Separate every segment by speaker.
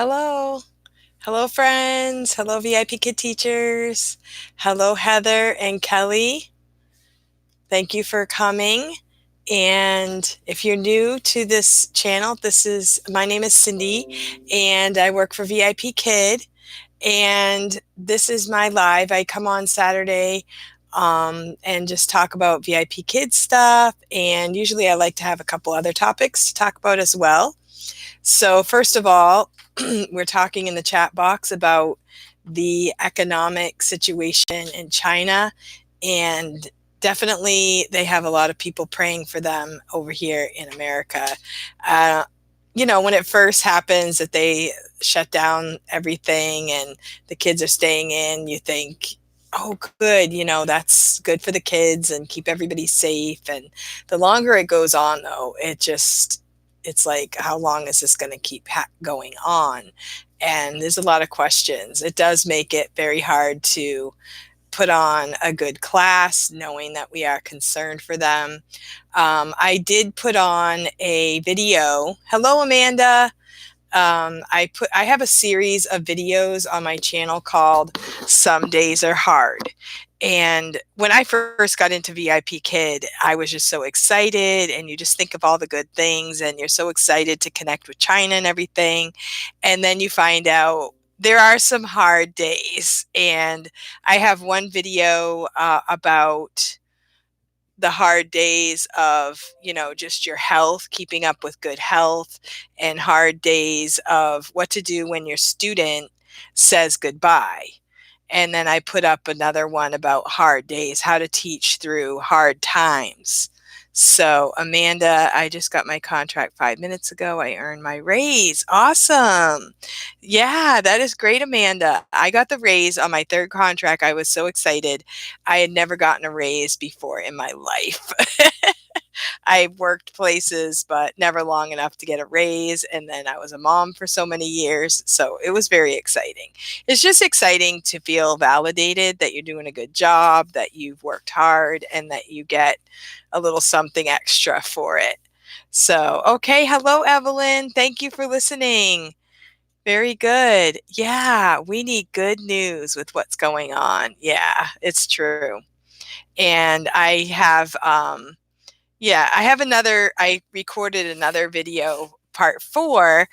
Speaker 1: Hello. Hello, friends. Hello, VIP Kid teachers. Hello, Heather and Kelly. Thank you for coming. And if you're new to this channel, my name is Cindy, and I work for VIP Kid. And this is my live. I come on Saturday and just talk about VIP Kid stuff. And usually I like to have a couple other topics to talk about as well. So, first of all, we're talking in the chat box about the economic situation in China, and definitely they have a lot of people praying for them over here in America. Uh, when it first happens that they shut down everything and the kids are staying in, you think, oh, good, that's good for the kids and keep everybody safe. And the longer it goes on, though, it's like, how long is this going to keep going on? And there's a lot of questions. It does make it very hard to put on a good class, knowing that we are concerned for them. I did put on a video. Hello, Amanda. I have a series of videos on my channel called Some Days Are Hard. And when I first got into VIP Kid, I was just so excited, and you just think of all the good things, and you're so excited to connect with China and everything. And then you find out there are some hard days. And I have one video about the hard days of, just your health, keeping up with good health, and hard days of what to do when your student says goodbye. And then I put up another one about hard days, how to teach through hard times. So, Amanda, I just got my contract 5 minutes ago. I earned my raise. Awesome. Yeah, that is great, Amanda. I got the raise on my third contract. I was so excited. I had never gotten a raise before in my life. I worked places, but never long enough to get a raise. And then I was a mom for so many years. So it was very exciting. It's just exciting to feel validated that you're doing a good job, that you've worked hard, and that you get a little something extra for it. So, okay. Hello, Evelyn. Thank you for listening. Very good. Yeah, we need good news with what's going on. Yeah, it's true. And I recorded another video, part 4,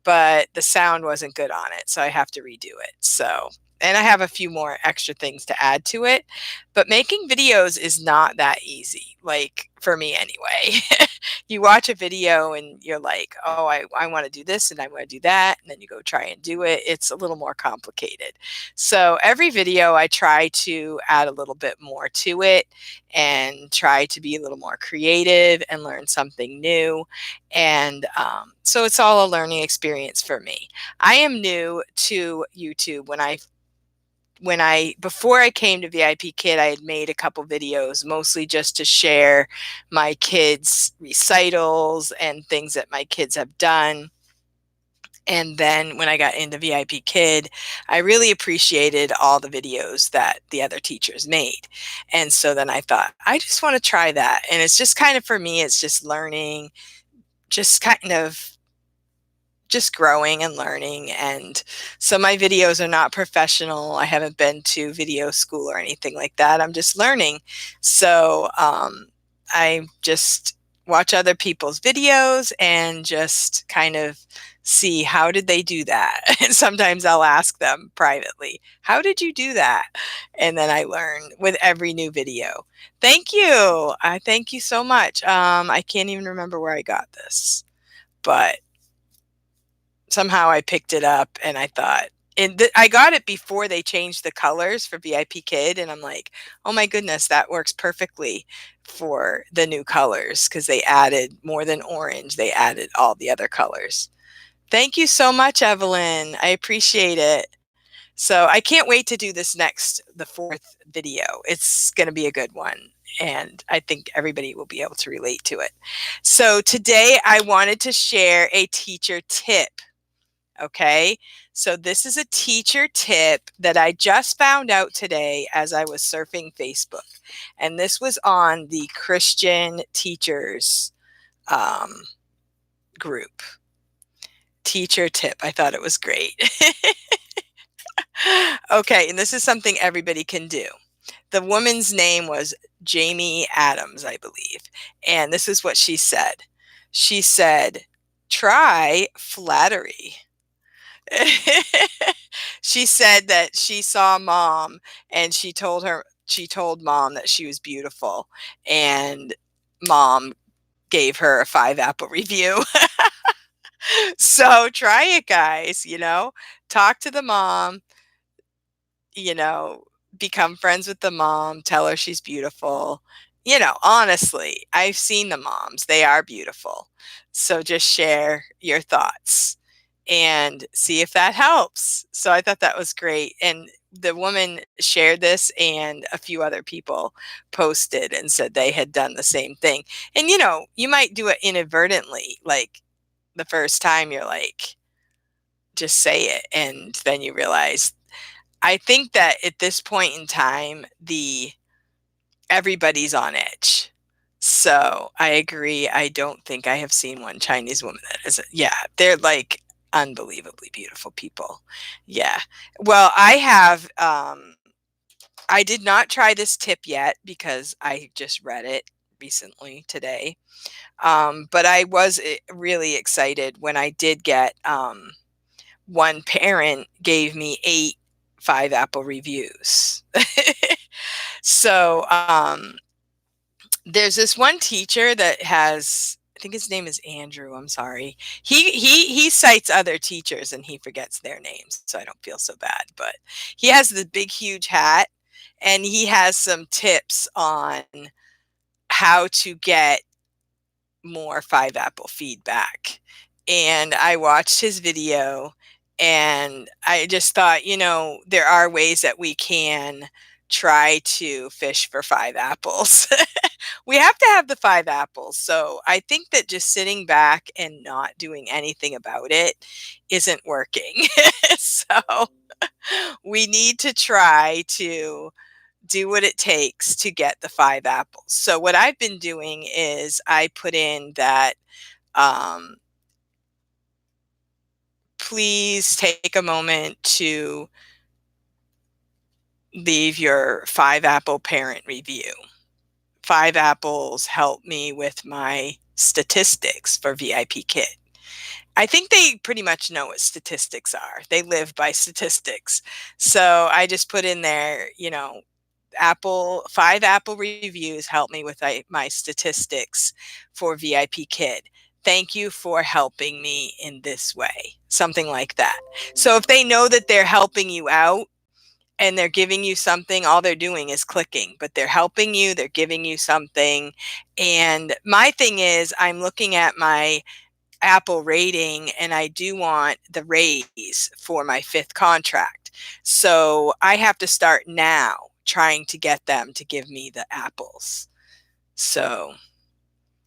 Speaker 1: but the sound wasn't good on it, so I have to redo it. So, and I have a few more extra things to add to it, but making videos is not that easy, like for me anyway. You watch a video and you're like, oh, I want to do this and I want to do that. And then you go try and do it. It's a little more complicated. So every video I try to add a little bit more to it and try to be a little more creative and learn something new. And so it's all a learning experience for me. I am new to YouTube. Before I came to VIP Kid, I had made a couple videos, mostly just to share my kids' recitals and things that my kids have done. And then when I got into VIP Kid, I really appreciated all the videos that the other teachers made. And so then I thought, I just want to try that. And it's just kind of, for me, it's just learning, just kind of just growing and learning. And so my videos are not professional. I haven't been to video school or anything like that. I'm just learning. So I just watch other people's videos and just kind of see, how did they do that? And sometimes I'll ask them privately, how did you do that? And then I learn with every new video. Thank you. I thank you so much. I can't even remember where I got this, but somehow I picked it up and I thought, I got it before they changed the colors for VIP Kid. And I'm like, oh my goodness, that works perfectly for the new colors, because they added more than orange. They added all the other colors. Thank you so much, Evelyn. I appreciate it. So I can't wait to do the 4th video. It's going to be a good one. And I think everybody will be able to relate to it. So today I wanted to share a teacher tip. Okay, so this is a teacher tip that I just found out today as I was surfing Facebook. And this was on the Christian teachers group, teacher tip. I thought it was great. Okay, and this is something everybody can do. The woman's name was Jamie Adams, I believe. And this is what she said. She said, try flattery. She said that she saw mom and she told mom that she was beautiful, and mom gave her a 5 apple review. So try it, guys, talk to the mom, you know, become friends with the mom, tell her she's beautiful. Honestly, I've seen the moms. They are beautiful. So just share your thoughts and see if that helps. So I thought that was great. And the woman shared this, and a few other people posted and said they had done the same thing. And you might do it inadvertently, like the first time you're like, just say it, and then you realize. I think that at this point in time, everybody's on edge. So I agree. I don't think I have seen one Chinese woman that isn't. Yeah, they're like unbelievably beautiful people. Yeah. Well, I did not try this tip yet because I just read it recently today. But I was really excited when I did get one parent gave me 8 5 apple reviews. So there's this one teacher that has, I think his name is Andrew. I'm sorry. He cites other teachers and he forgets their names, so I don't feel so bad. But he has the big huge hat, and he has some tips on how to get more 5 apple feedback. And I watched his video, and I just thought, there are ways that we can try to fish for 5 apples. We have to have the 5 apples. So I think that just sitting back and not doing anything about it isn't working. So we need to try to do what it takes to get the 5 apples. So what I've been doing is I put in that, um, please take a moment to leave your 5 apple parent review. 5 apples help me with my statistics for VIP Kid. I think they pretty much know what statistics are. They live by statistics. So I just put in there, 5 apple reviews help me with my statistics for VIP Kid. Thank you for helping me in this way. Something like that. So if they know that they're helping you out and they're giving you something, all they're doing is clicking, but they're helping you, they're giving you something. And my thing is, I'm looking at my Apple rating, and I do want the raise for my 5th contract. So I have to start now trying to get them to give me the apples. So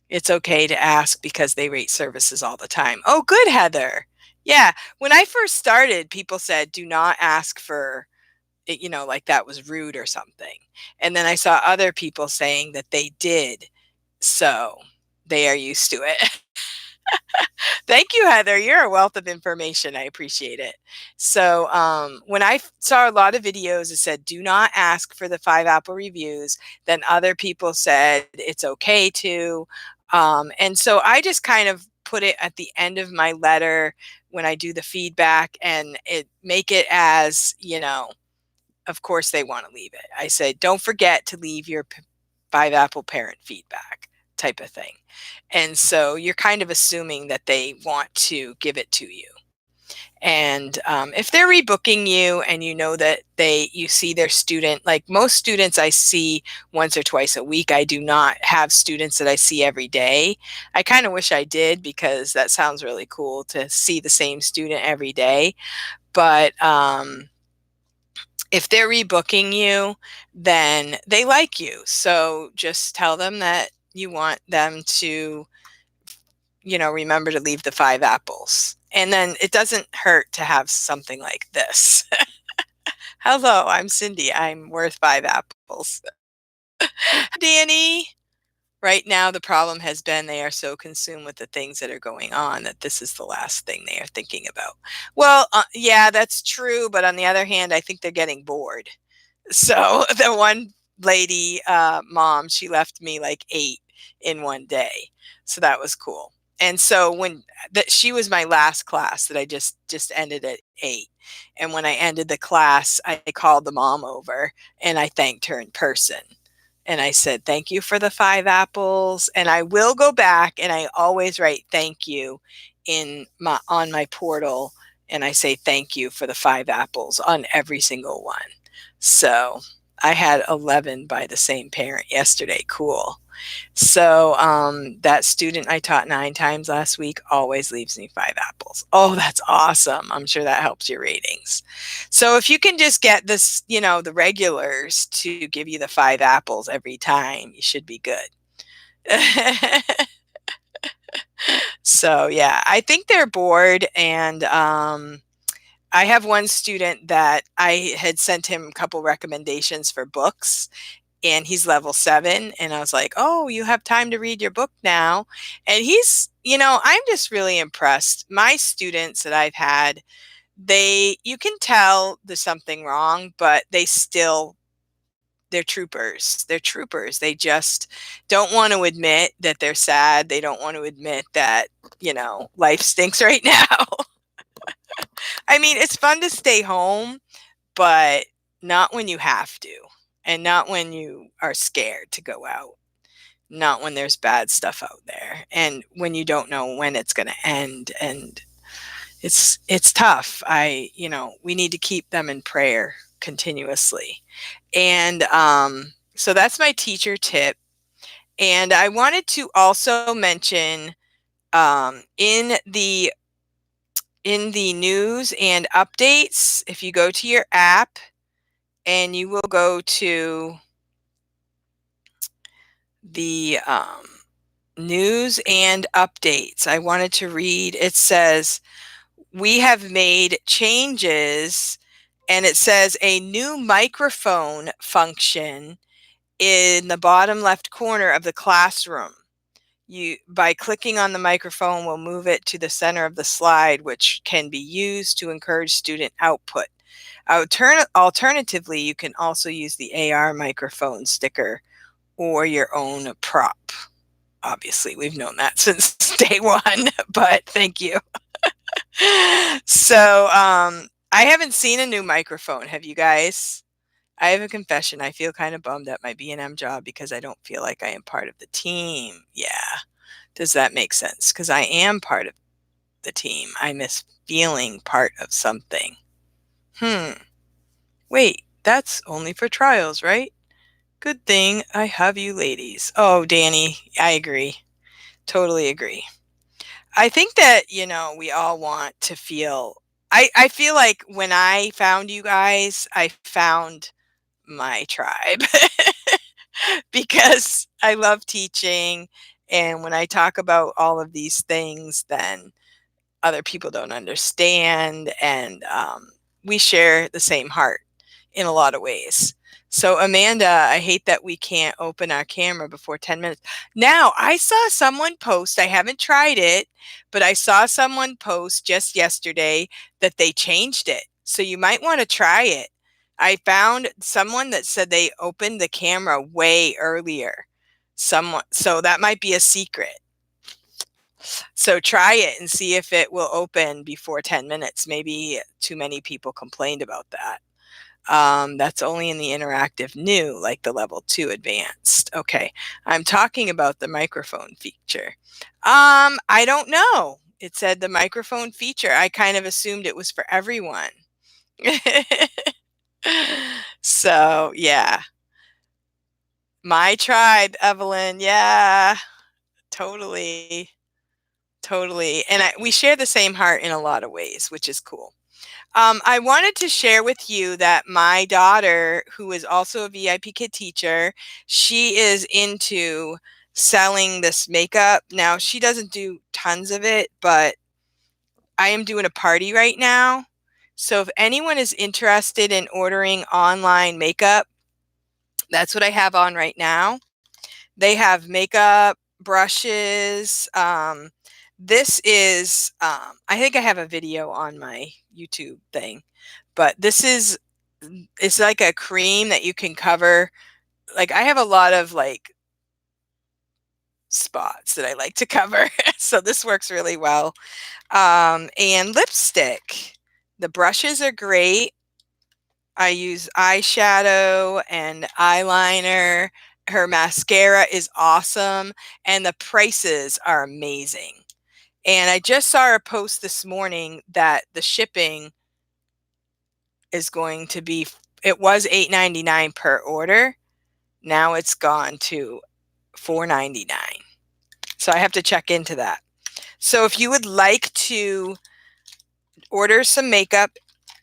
Speaker 1: it's okay to ask because they rate services all the time. Oh, good, Heather. Yeah. When I first started, people said, do not ask for it, like that was rude or something. And then I saw other people saying that they did. So they are used to it. Thank you, Heather. You're a wealth of information. I appreciate it. So when I saw a lot of videos that said, do not ask for the 5 apple reviews, then other people said it's okay to. And so I just kind of put it at the end of my letter when I do the feedback, and make it as, of course they want to leave it. I say, don't forget to leave your 5 apple parent feedback type of thing. And so you're kind of assuming that they want to give it to you. And if they're rebooking you and you know that you see their student, like most students I see once or twice a week. I do not have students that I see every day. I kind of wish I did, because that sounds really cool to see the same student every day. But if they're rebooking you, then they like you. So just tell them that you want them to, remember to leave the 5 apples. And then it doesn't hurt to have something like this. Hello, I'm Cindy. I'm worth 5 apples. Danny. Right now, the problem has been they are so consumed with the things that are going on that this is the last thing they are thinking about. Well, yeah, that's true, but on the other hand, I think they're getting bored. So the one lady, mom, she left me like 8 in one day. So that was cool. And so when that she was my last class that I just ended at 8. And when I ended the class, I called the mom over and I thanked her in person. And I said, "Thank you for the 5 apples." And I will go back and I always write thank you in my on my portal, and I say thank you for the 5 apples on every single one. So I had 11 by the same parent yesterday. Cool. So that student I taught 9 times last week always leaves me 5 apples. Oh, that's awesome. I'm sure that helps your ratings. So if you can just get this, the regulars to give you the 5 apples every time, you should be good. So yeah, I think they're bored, and I have one student that I had sent him a couple recommendations for books, and he's level 7, and I was like, "Oh, you have time to read your book now." And I'm just really impressed. My students that I've had, you can tell there's something wrong, but they're troopers. They're troopers. They just don't want to admit that they're sad. They don't want to admit that, life stinks right now. I mean, it's fun to stay home, but not when you have to, and not when you are scared to go out, not when there's bad stuff out there, and when you don't know when it's going to end. And it's tough. We need to keep them in prayer continuously. And so that's my teacher tip. And I wanted to also mention, in the news and updates, if you go to your app and you will go to the news and updates, I wanted to read, it says, "We have made changes," and it says a new microphone function in the bottom left corner of the classroom. By clicking on the microphone, will move it to the center of the slide, which can be used to encourage student output. Alternatively, you can also use the AR microphone sticker or your own prop. Obviously, we've known that since day one, but thank you. So, I haven't seen a new microphone. Have you guys? I have a confession. I feel kind of bummed at my B&M job because I don't feel like I am part of the team. Yeah. Does that make sense? Because I am part of the team. I miss feeling part of something. Wait, that's only for trials, right? Good thing I have you ladies. Oh, Danny, I agree. Totally agree. I think that, we all want to feel. I feel like when I found you guys, I found my tribe because I love teaching. And when I talk about all of these things, then other people don't understand. And we share the same heart in a lot of ways. So, Amanda, I hate that we can't open our camera before 10 minutes. Now, I saw someone post, I haven't tried it, but I saw someone post just yesterday that they changed it. So you might want to try it. I found someone that said they opened the camera way earlier. So that might be a secret. So try it and see if it will open before 10 minutes. Maybe too many people complained about that. That's only in the interactive new, like the level 2 advanced. Okay, I'm talking about the microphone feature. I don't know. It said the microphone feature. I kind of assumed it was for everyone. So, yeah. My tribe, Evelyn. Yeah, totally. Totally. And we share the same heart in a lot of ways, which is cool. I wanted to share with you that my daughter, who is also a VIP Kid teacher, she is into selling this makeup. Now, she doesn't do tons of it, but I am doing a party right now. So if anyone is interested in ordering online makeup, that's what I have on right now. They have makeup, brushes. This is, I think I have a video on my YouTube thing, but this is, it's like a cream that you can cover. Like I have a lot of like spots that I like to cover. So this works really well. And lipstick. The brushes are great. I use eyeshadow and eyeliner. Her mascara is awesome, and the prices are amazing. And I just saw her post this morning that the shipping is going to be, it was $8.99 per order. Now it's gone to $4.99. So I have to check into that. So if you would like to order some makeup,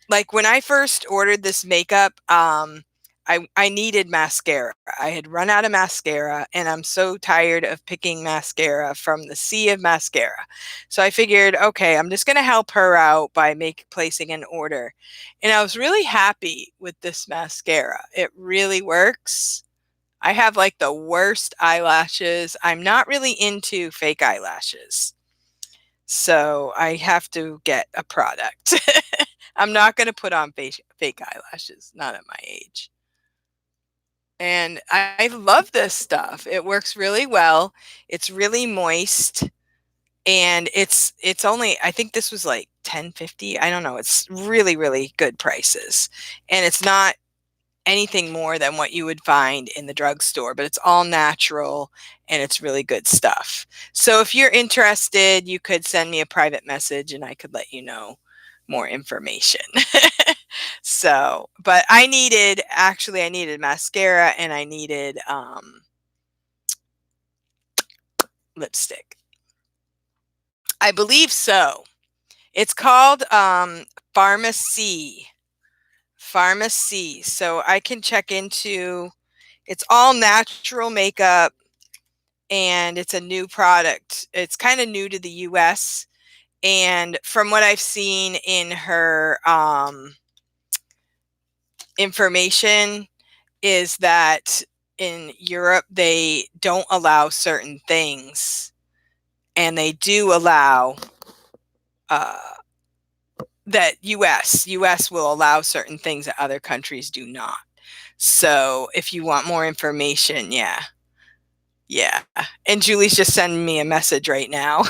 Speaker 1: like when I first ordered this makeup, I needed mascara. I had run out of mascara, and I'm so tired of picking mascara from the sea of mascara. So I figured, okay, I'm just going to help her out by placing an order. And I was really happy with this mascara. It really works. I have like the worst eyelashes. I'm not really into fake eyelashes. So I have to get a product. I'm not going to put on fake eyelashes, not at my age. And I love this stuff. It works really well. It's really moist, and it's only, I think this was like $10.50. I don't know. It's really, really good prices. And it's not anything more than what you would find in the drugstore, but it's all natural and it's really good stuff. So if you're interested, you could send me a private message and I could let you know more information. So, but I needed, actually, I needed mascara and I needed lipstick. I believe so. It's called Pharmacy. Pharmacy. So I can check into, it's all natural makeup, and it's a new product. It's kind of new to the US. And from what I've seen in her information, is that in Europe, they don't allow certain things, and they do allow uh, that US will allow certain things that other countries do not. So if you want more information, yeah. Yeah. And Julie's just sending me a message right now.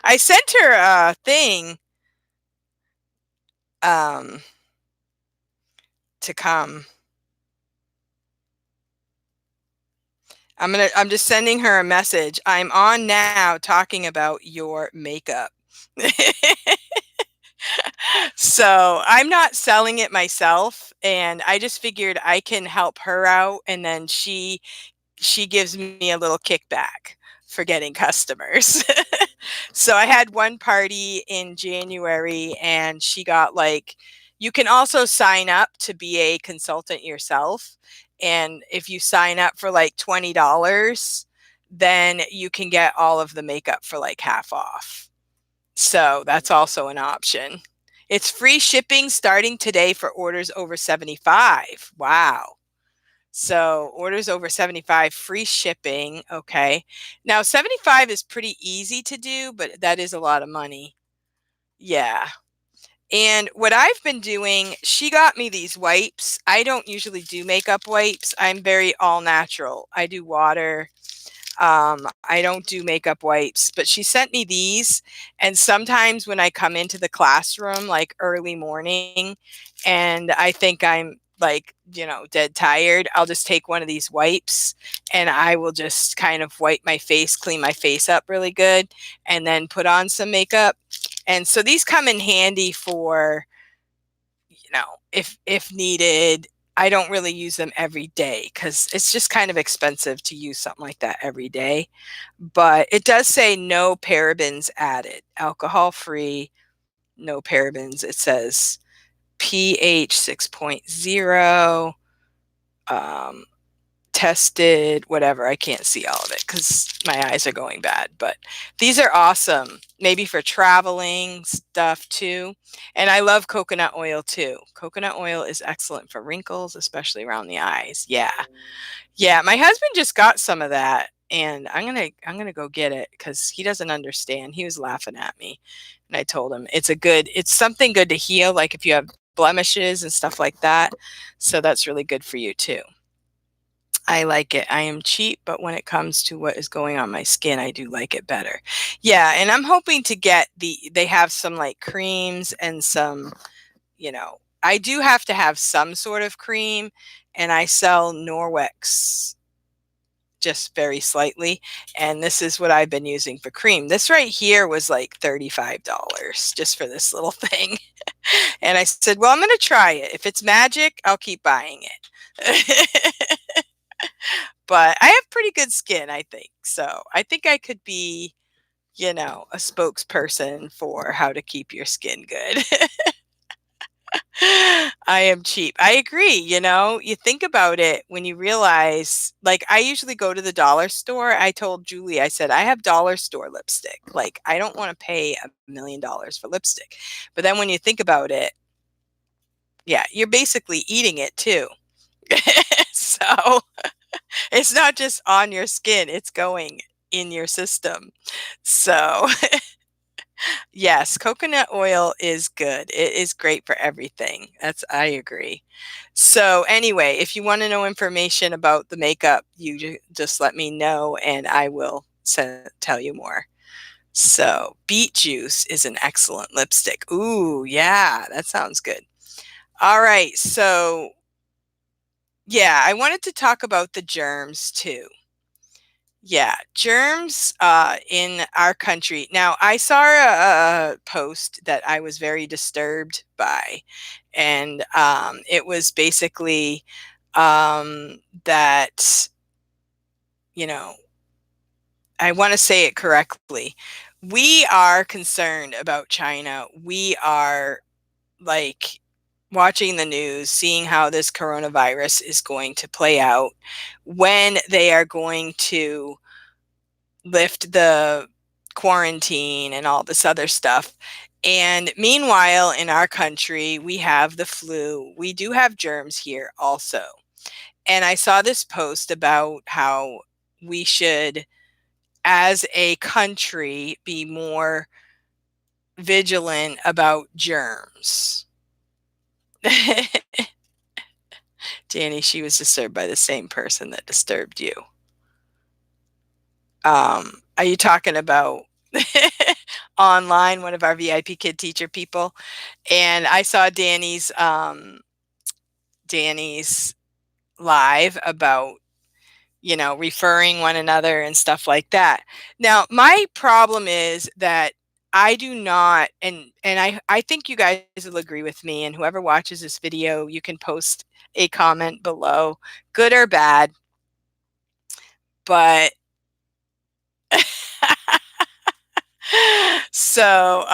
Speaker 1: I sent her a thing um, to come. I'm just sending her a message. I'm on now talking about your makeup. So I'm not selling it myself, and I just figured I can help her out, and then she gives me a little kickback for getting customers. So I had one party in January, and she got like, you can also sign up to be a consultant yourself. And if you sign up for like $20, then you can get all of the makeup for like half off. So that's also an option. It's free shipping starting today for orders over 75. Wow. So orders over 75, free shipping. Okay. Now 75 is pretty easy to do, but that is a lot of money. Yeah. And what I've been doing, she got me these wipes. I don't usually do makeup wipes. I'm very all natural. I do water. I don't do makeup wipes, but she sent me these. And sometimes when I come into the classroom, like early morning, and I think I'm like, dead tired, I'll just take one of these wipes and I will just kind of wipe my face, clean my face up really good, and then put on some makeup. And so these come in handy for, if needed. I don't really use them every day because it's just kind of expensive to use something like that every day. But it does say no parabens added, alcohol free, no parabens. It says pH 6.0, tested, whatever. I can't see all of it because my eyes are going bad, but these are awesome. Maybe for traveling stuff too. And I love coconut oil too. Coconut oil is excellent for wrinkles, especially around the eyes. Yeah. Yeah, my husband just got some of that and I'm gonna go get it because he doesn't understand. He was laughing at me. And I told him it's something good to heal, like if you have blemishes and stuff like that. So that's really good for you too. I like it. I am cheap, but when it comes to what is going on my skin, I do like it better. Yeah, and I'm hoping to get they have some like creams and some, I do have to have some sort of cream, and I sell Norwex just very slightly, and this is what I've been using for cream. This right here was like $35 just for this little thing. And I said, "Well, I'm going to try it. If it's magic, I'll keep buying it." But I have pretty good skin, I think. So I think I could be, a spokesperson for how to keep your skin good. I am cheap. I agree. You think about it when you realize, like, I usually go to the dollar store. I told Julie, I said, I have dollar store lipstick. Like, I don't want to pay $1 million for lipstick. But then when you think about it, yeah, you're basically eating it too. So it's not just on your skin, it's going in your system. So, yes, coconut oil is good. It is great for everything. I agree. So, anyway, if you want to know information about the makeup, you just let me know and I will tell you more. So, beet juice is an excellent lipstick. Ooh, yeah, that sounds good. All right. So, yeah, I wanted to talk about the germs too. Yeah, germs in our country. Now, I saw a post that I was very disturbed by, and it was basically that, you know, I want to say it correctly. We are concerned about China. We are like watching the news, seeing how this coronavirus is going to play out, when they are going to lift the quarantine and all this other stuff. And meanwhile, in our country, we have the flu. We do have germs here also. And I saw this post about how we should, as a country, be more vigilant about germs. Danny, she was disturbed by the same person that disturbed you. Are you talking about online, one of our VIP kid teacher people? And I saw Danny's live about, referring one another and stuff like that. Now, my problem is that I do not, and I think you guys will agree with me, and whoever watches this video, you can post a comment below, good or bad, but so,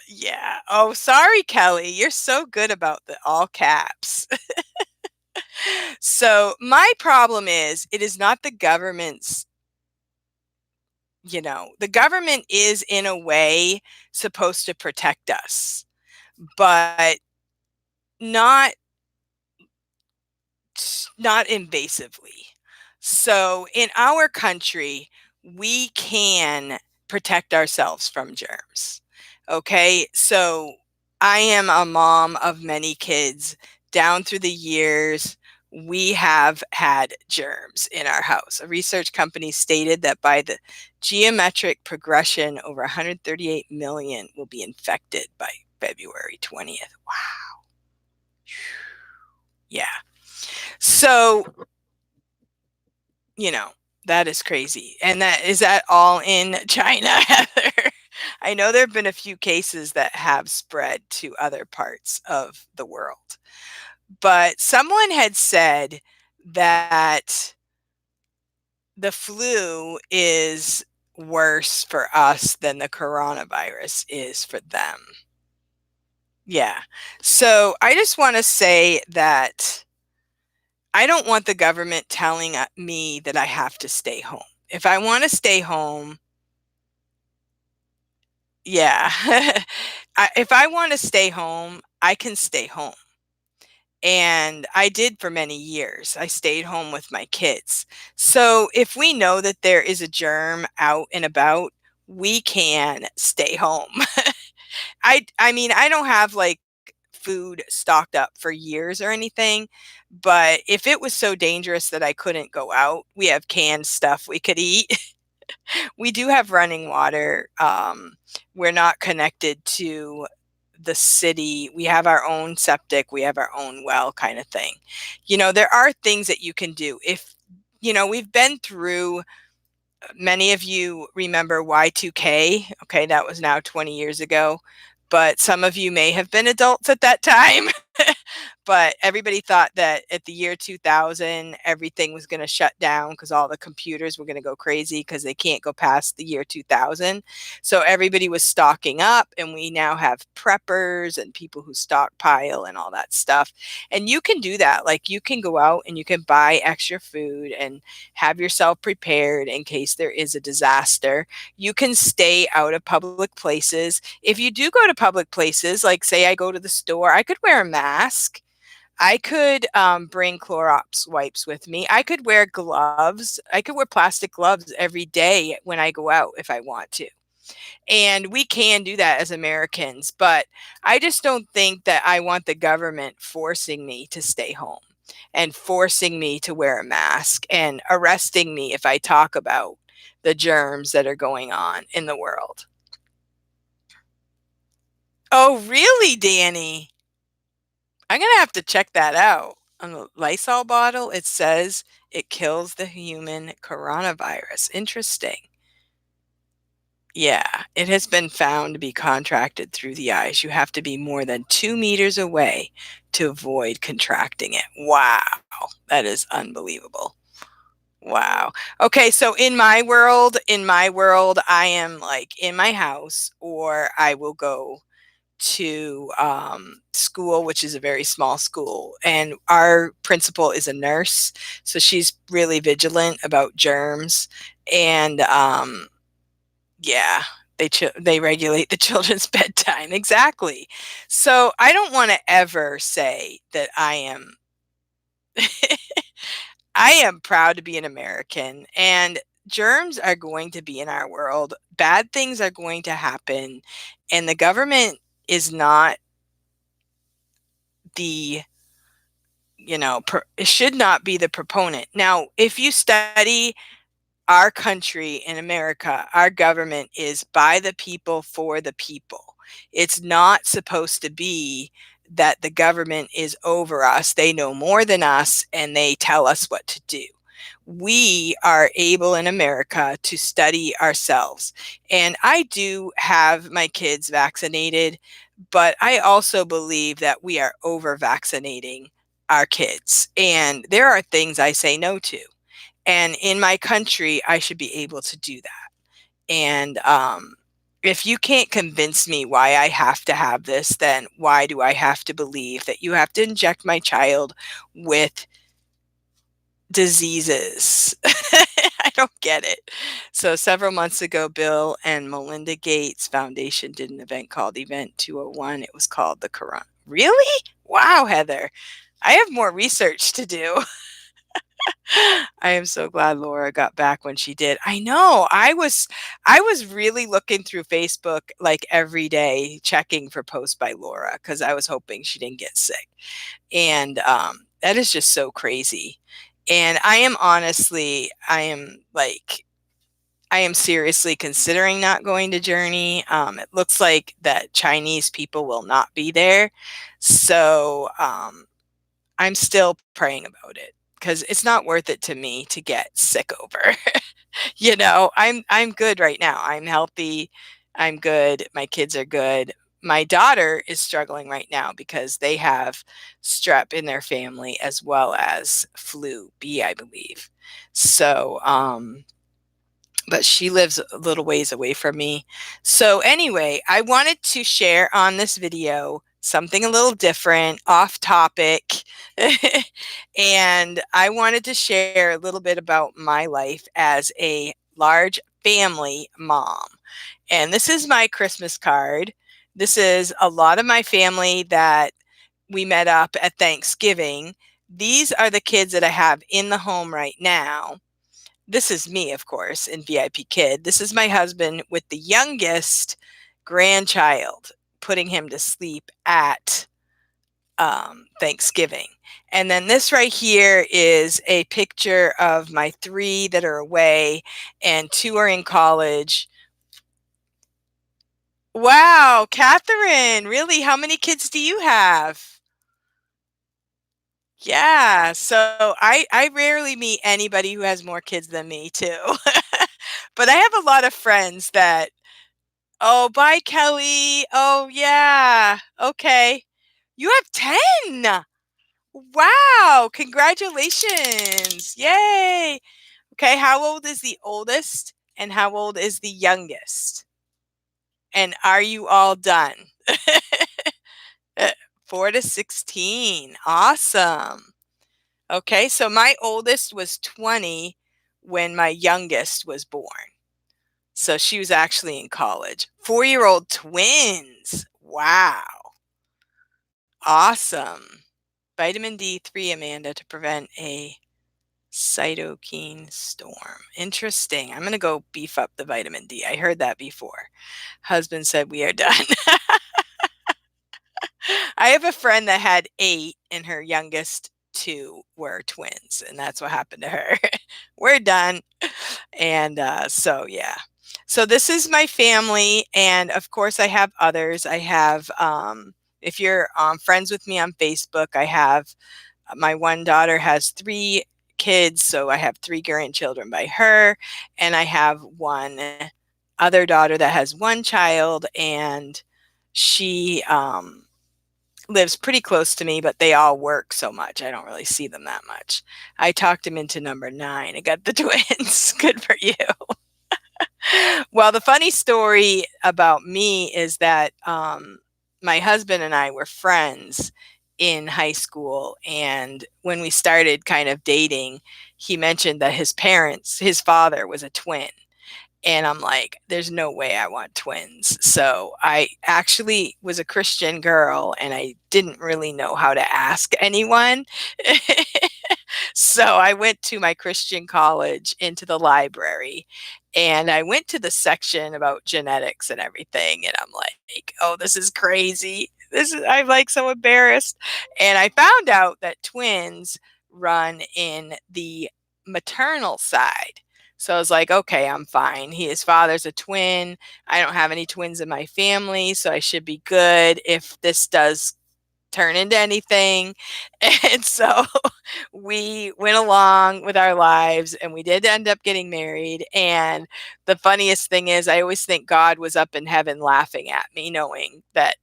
Speaker 1: yeah. Oh, sorry, Kelly. You're so good about the all caps. So, my problem is it is not the government's, the government is in a way supposed to protect us, but not not invasively. So in our country, we can protect ourselves from germs. Okay. So I am a mom of many kids. Down through the years, we have had germs in our house. A research company stated that by the geometric progression, over 138 million will be infected by February 20th. Wow. Yeah. So, you know, that is crazy. And that all in China, Heather? I know there have been a few cases that have spread to other parts of the world. But someone had said that the flu is worse for us than the coronavirus is for them. Yeah. So I just want to say that I don't want the government telling me that I have to stay home. If I want to stay home, yeah. If I want to stay home, I can stay home. And I did for many years. I stayed home with my kids. So if we know that there is a germ out and about, we can stay home. I mean, I don't have like food stocked up for years or anything, but if it was so dangerous that I couldn't go out, we have canned stuff we could eat. We do have running water. We're not connected to the city. We have our own septic, we have our own well kind of thing. There are things that you can do. If, we've been through, many of you remember Y2K. Okay, that was now 20 years ago, but some of you may have been adults at that time. But everybody thought that at the year 2000, everything was going to shut down because all the computers were going to go crazy because they can't go past the year 2000. So everybody was stocking up, and we now have preppers and people who stockpile and all that stuff. And you can do that. Like, you can go out and you can buy extra food and have yourself prepared in case there is a disaster. You can stay out of public places. If you do go to public places, like say I go to the store, I could wear a mask. I could bring Clorox wipes with me. I could wear gloves. I could wear plastic gloves every day when I go out if I want to. And we can do that as Americans, but I just don't think that I want the government forcing me to stay home and forcing me to wear a mask and arresting me if I talk about the germs that are going on in the world. Oh, really, Danny? I'm gonna have to check that out. On the Lysol bottle, it says it kills the human coronavirus. Interesting. Yeah, it has been found to be contracted through the eyes. You have to be more than 2 meters away to avoid contracting it. Wow, that is unbelievable. Wow. Okay, so in my world, I am like in my house, or I will go to school, which is a very small school. And our principal is a nurse, so she's really vigilant about germs. And yeah, they regulate the children's bedtime exactly. So I don't want to ever say that I am. I am proud to be an American, and germs are going to be in our world. Bad things are going to happen, and the government is not the it should not be the proponent. Now, if you study our country in America, our government is by the people for the people. It's not supposed to be that the government is over us. They know more than us and they tell us what to do. We are able in America to study ourselves. And I do have my kids vaccinated, but I also believe that we are over vaccinating our kids. And there are things I say no to. And in my country, I should be able to do that. And if you can't convince me why I have to have this, then why do I have to believe that you have to inject my child with diseases? I don't get it. So several months ago, Bill and Melinda Gates Foundation did an event called Event 201. It was called the Quran. Really? Wow, Heather. I have more research to do. I am so glad Laura got back when she did. I know. I was really looking through Facebook like every day checking for posts by Laura because I was hoping she didn't get sick. And that is just so crazy. And I am seriously considering not going to Journey. It looks like that Chinese people will not be there. So I'm still praying about it because it's not worth it to me to get sick over. I'm good right now. I'm healthy. I'm good. My kids are good. My daughter is struggling right now because they have strep in their family as well as flu B, I believe. So, but she lives a little ways away from me. So anyway, I wanted to share on this video something a little different, off topic. And I wanted to share a little bit about my life as a large family mom. And this is my Christmas card. This is a lot of my family that we met up at Thanksgiving. These are the kids that I have in the home right now. This is me, of course, in VIP Kid. This is my husband with the youngest grandchild, putting him to sleep at Thanksgiving. And then this right here is a picture of my three that are away, and two are in college. Wow, Catherine, really? How many kids do you have? Yeah, so I rarely meet anybody who has more kids than me too. But I have a lot of friends that, oh, bye, Kelly. Oh, yeah. Okay. You have 10. Wow, congratulations. Yay. Okay, how old is the oldest and how old is the youngest? And are you all done? Uh, 4 to 16. Awesome. Okay, so my oldest was 20 when my youngest was born. So she was actually in college. 4-year-old twins. Wow. Awesome. Vitamin D3, Amanda, to prevent a cytokine storm. Interesting. I'm going to go beef up the vitamin D. I heard that before. Husband said we are done. I have a friend that had 8 and her youngest 2 were twins, and that's what happened to her. We're done. And so, yeah. So this is my family, and of course I have others. I have, if you're friends with me on Facebook, I have my one daughter has 3 kids, so I have 3 grandchildren by her, and I have one other daughter that has 1 child, and she lives pretty close to me, but they all work so much. I don't really see them that much. I talked him into number 9. I got the twins. Good for you. Well, the funny story about me is that my husband and I were friends in high school. And when we started kind of dating, he mentioned that his father was a twin. And I'm like, there's no way I want twins. So I actually was a Christian girl and I didn't really know how to ask anyone. So I went to my Christian college into the library and I went to the section about genetics and everything. And I'm like, oh, this is crazy. I'm like so embarrassed. And I found out that twins run in the maternal side. So I was like, okay, I'm fine. His father's a twin. I don't have any twins in my family, so I should be good if this does turn into anything. And so we went along with our lives and we did end up getting married. And the funniest thing is, I always think God was up in heaven laughing at me, knowing that,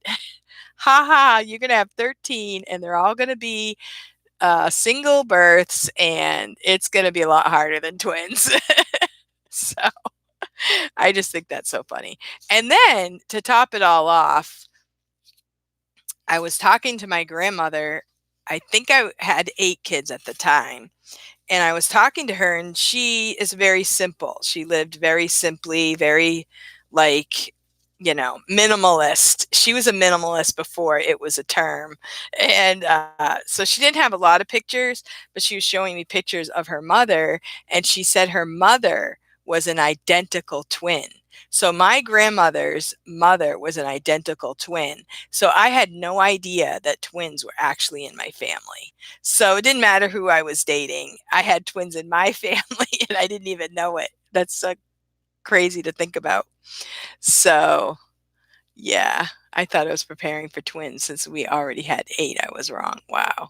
Speaker 1: haha, you're going to have 13 and they're all going to be single births and it's going to be a lot harder than twins. So I just think that's so funny. And then to top it all off, I was talking to my grandmother. I think I had 8 kids at the time. And I was talking to her, and she is very simple. She lived very simply, very like, minimalist. She was a minimalist before it was a term. And so she didn't have a lot of pictures, but she was showing me pictures of her mother. And she said her mother was an identical twin. So my grandmother's mother was an identical twin. So I had no idea that twins were actually in my family. So it didn't matter who I was dating. I had twins in my family and I didn't even know it. That's so crazy to think about. So, yeah, I thought I was preparing for twins since we already had 8. I was wrong. Wow.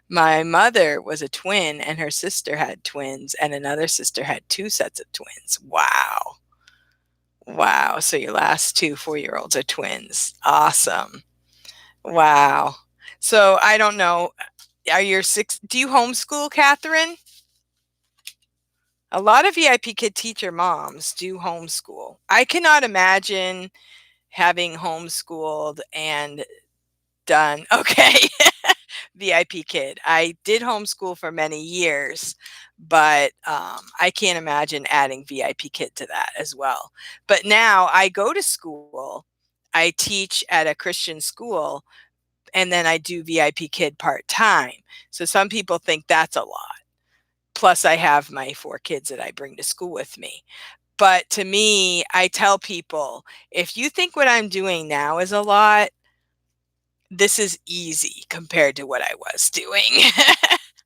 Speaker 1: My mother was a twin and her sister had twins and another sister had 2 sets of twins. Wow. Wow. So your last 2 4-year-olds are twins. Awesome. Wow. So I don't know. Are your 6 do you homeschool, Catherine? A lot of VIP Kid teacher moms do homeschool. I cannot imagine having homeschooled and Done. Okay. VIP kid. I did homeschool for many years, but I can't imagine adding VIP kid to that as well. But now I go to school, I teach at a Christian school, and then I do VIP kid part time. So some people think that's a lot. Plus, I have my 4 kids that I bring to school with me. But to me, I tell people, if you think what I'm doing now is a lot, this is easy compared to what I was doing.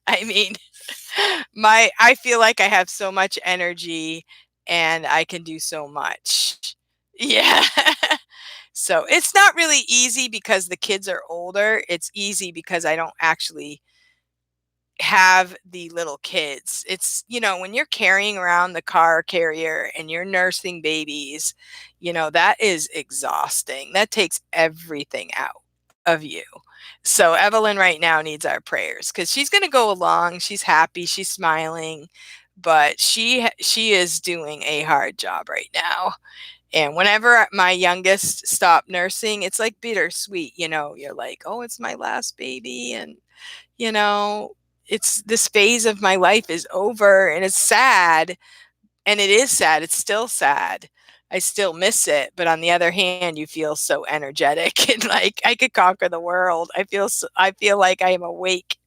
Speaker 1: I mean, I feel like I have so much energy and I can do so much. Yeah. So it's not really easy because the kids are older. It's easy because I don't actually have the little kids. It's, when you're carrying around the car carrier and you're nursing babies, that is exhausting. That takes everything out of you. So Evelyn right now needs our prayers because she's going to go along. She's happy. She's smiling, but she is doing a hard job right now. And whenever my youngest stopped nursing, it's like bittersweet. You're like, oh, it's my last baby, and you know, it's this phase of my life is over and it's sad. And it is sad. It's still sad. I still miss it. But on the other hand, you feel so energetic and like I could conquer the world. I feel like I am awake.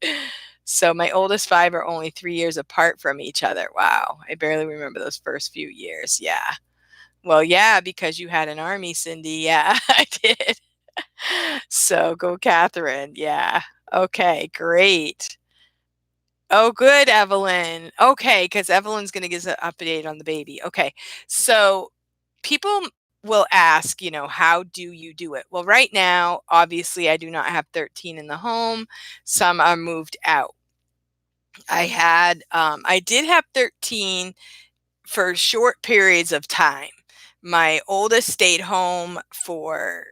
Speaker 1: So my oldest 5 are only 3 years apart from each other. Wow. I barely remember those first few years. Yeah. Well, yeah, because you had an army, Cindy. Yeah, I did. So go, Catherine. Yeah. Okay, great. Oh, good, Evelyn. Okay, because Evelyn's going to give us an update on the baby. Okay, so people will ask, how do you do it? Well, right now, obviously, I do not have 13 in the home. Some are moved out. I did have 13 for short periods of time. My oldest stayed home for,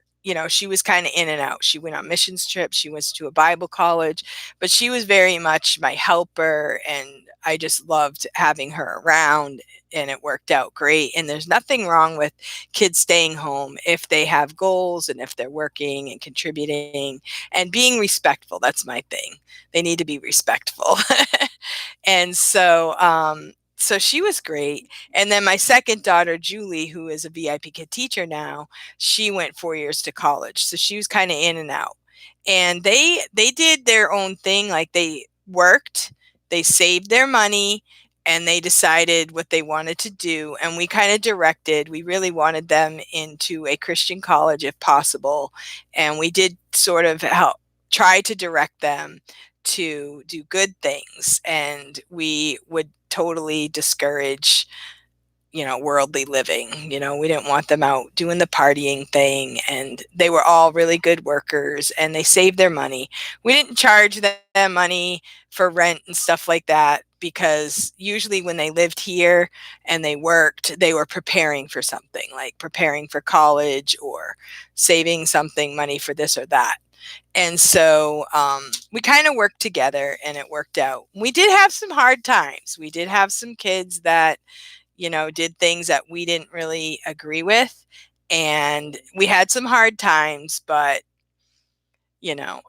Speaker 1: she was kind of in and out. She went on missions trips, she went to a Bible college, but she was very much my helper. And I just loved having her around and it worked out great. And there's nothing wrong with kids staying home if they have goals and if they're working and contributing and being respectful. That's my thing. They need to be respectful. And so she was great. And then my second daughter, Julie, who is a VIP kid teacher now, she went 4 years to college. So she was kind of in and out. And they did their own thing. Like they worked, they saved their money, and they decided what they wanted to do. And we kind of directed. We really wanted them into a Christian college if possible. And we did sort of help try to direct them to do good things. And we would totally discourage, worldly living. We didn't want them out doing the partying thing. And they were all really good workers and they saved their money. We didn't charge them money for rent and stuff like that because usually when they lived here and they worked, they were preparing for something like preparing for college or saving something money for this or that. And so we kind of worked together and it worked out. We did have some hard times. We did have some kids that, did things that we didn't really agree with. And we had some hard times, but,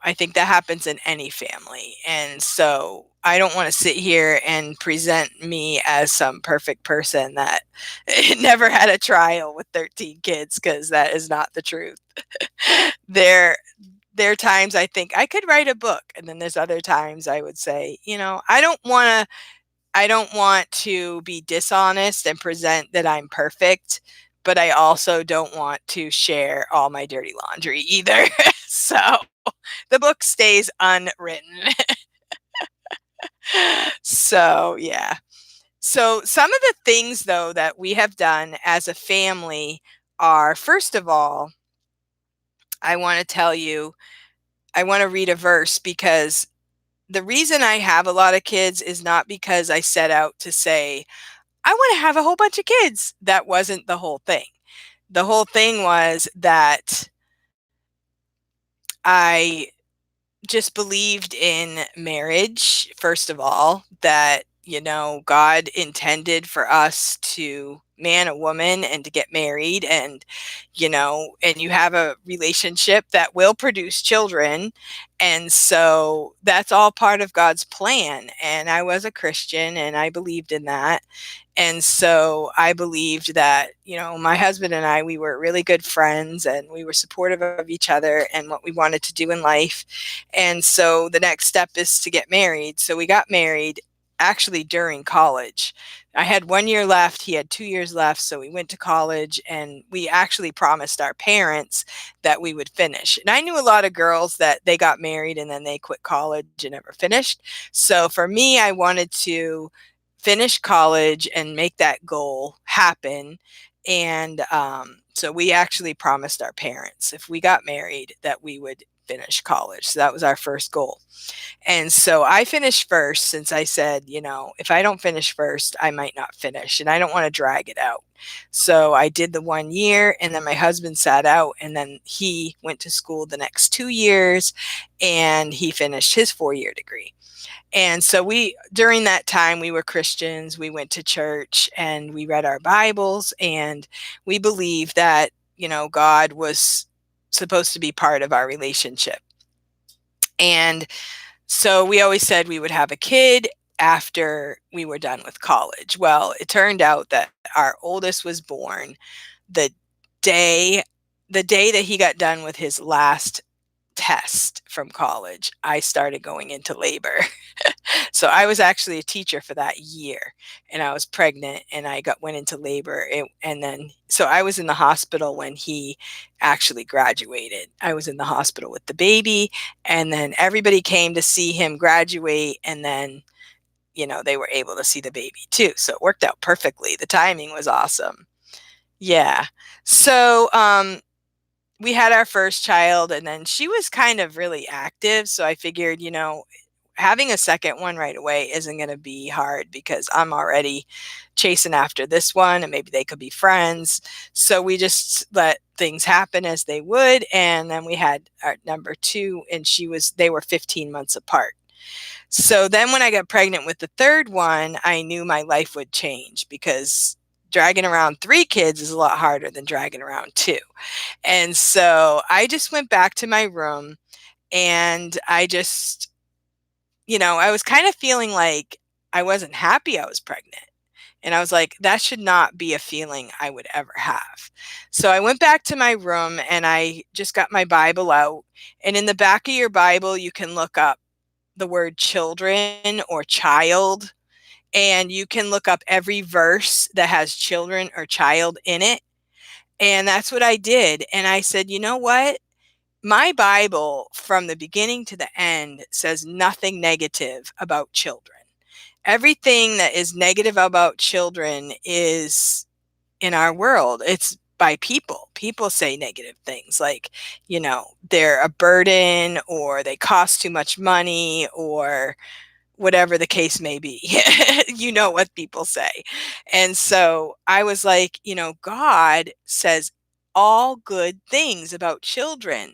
Speaker 1: I think that happens in any family. And so I don't want to sit here and present me as some perfect person that never had a trial with 13 kids because that is not the truth. there there are times I think I could write a book, and then there's other times I would say, I don't want to be dishonest and present that I'm perfect, but I also don't want to share all my dirty laundry either. So the book stays unwritten. So, yeah. So some of the things though that we have done as a family are, first of all, I want to tell you, I want to read a verse because the reason I have a lot of kids is not because I set out to say, I want to have a whole bunch of kids. That wasn't the whole thing. The whole thing was that I just believed in marriage, first of all, that, God intended for us to man a woman and to get married, and and you have a relationship that will produce children. And so that's all part of God's plan. And I was a Christian and I believed in that. And so I believed that, my husband and I, we were really good friends and we were supportive of each other and what we wanted to do in life. And so the next step is to get married. So we got married actually during college. I had 1 year left. He had 2 years left. So we went to college and we actually promised our parents that we would finish. And I knew a lot of girls that they got married and then they quit college and never finished. So for me, I wanted to finish college and make that goal happen. And so we actually promised our parents if we got married that we would finish college. So that was our first goal. And so I finished first since I said, if I don't finish first, I might not finish and I don't want to drag it out. So I did the 1 year and then my husband sat out and then he went to school the next 2 years and he finished his 4 year degree. And so during that time, we were Christians. We went to church and we read our Bibles and we believed that, God was supposed to be part of our relationship. And so we always said we would have a kid after we were done with college. Well, it turned out that our oldest was born the day the day that he got done with his last test from college. I started going into labor. So I was actually a teacher for that year and I was pregnant and I went into labor. And then, so I was in the hospital when he actually graduated. I was in the hospital with the baby and then everybody came to see him graduate. And then, they were able to see the baby too. So it worked out perfectly. The timing was awesome. Yeah. So, we had our first child and then she was kind of really active. So I figured, having a second one right away isn't going to be hard because I'm already chasing after this one and maybe they could be friends. So we just let things happen as they would. And then we had our number two and they were 15 months apart. So then when I got pregnant with the third one, I knew my life would change because dragging around 3 kids is a lot harder than dragging around 2. And so I just went back to my room and I just, I was kind of feeling like I wasn't happy I was pregnant. And I was like, that should not be a feeling I would ever have. So I went back to my room and I just got my Bible out. And in the back of your Bible, you can look up the word children or child. And you can look up every verse that has children or child in it. And that's what I did. And I said, you know what? My Bible from the beginning to the end says nothing negative about children. Everything that is negative about children is in our world. It's by people. People say negative things like, they're a burden or they cost too much money or whatever the case may be. You know what people say. And so I was like, God says all good things about children.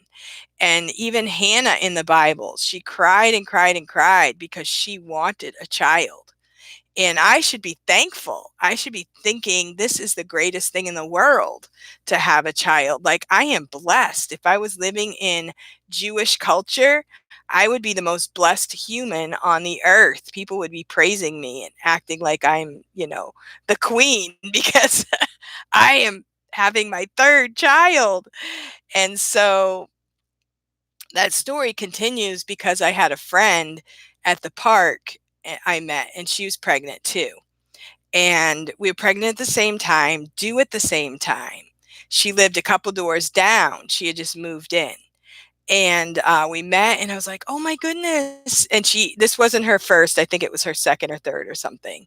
Speaker 1: And even Hannah in the Bible, she cried and cried and cried because she wanted a child. And I should be thankful. I should be thinking this is the greatest thing in the world to have a child. Like I am blessed. If I was living in Jewish culture, I would be the most blessed human on the earth. People would be praising me and acting like I'm, the queen because I am having my third child. And so that story continues because I had a friend at the park I met and she was pregnant too. And we were pregnant at the same time, due at the same time. She lived a couple doors down. She had just moved in. And we met and I was like, oh my goodness. And this wasn't her first. I think it was her second or third or something.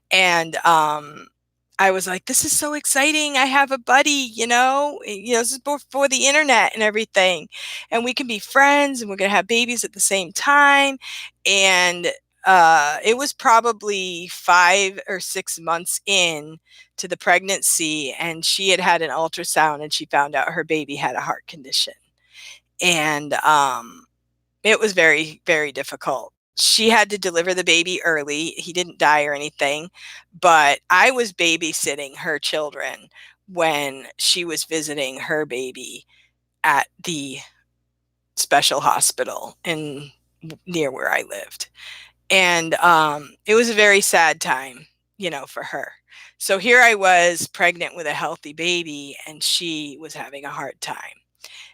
Speaker 1: And I was like, this is so exciting. I have a buddy, this is before the internet and everything. And we can be friends and we're going to have babies at the same time. And it was probably 5 or 6 months in to the pregnancy. And she had an ultrasound and she found out her baby had a heart condition. And it was very, very difficult. she had to deliver the baby early. He didn't die or anything, but I was babysitting her children when she was visiting her baby at the special hospital in near where I lived. And it was a very sad time, for her. So here I was pregnant with a healthy baby, and she was having a hard time.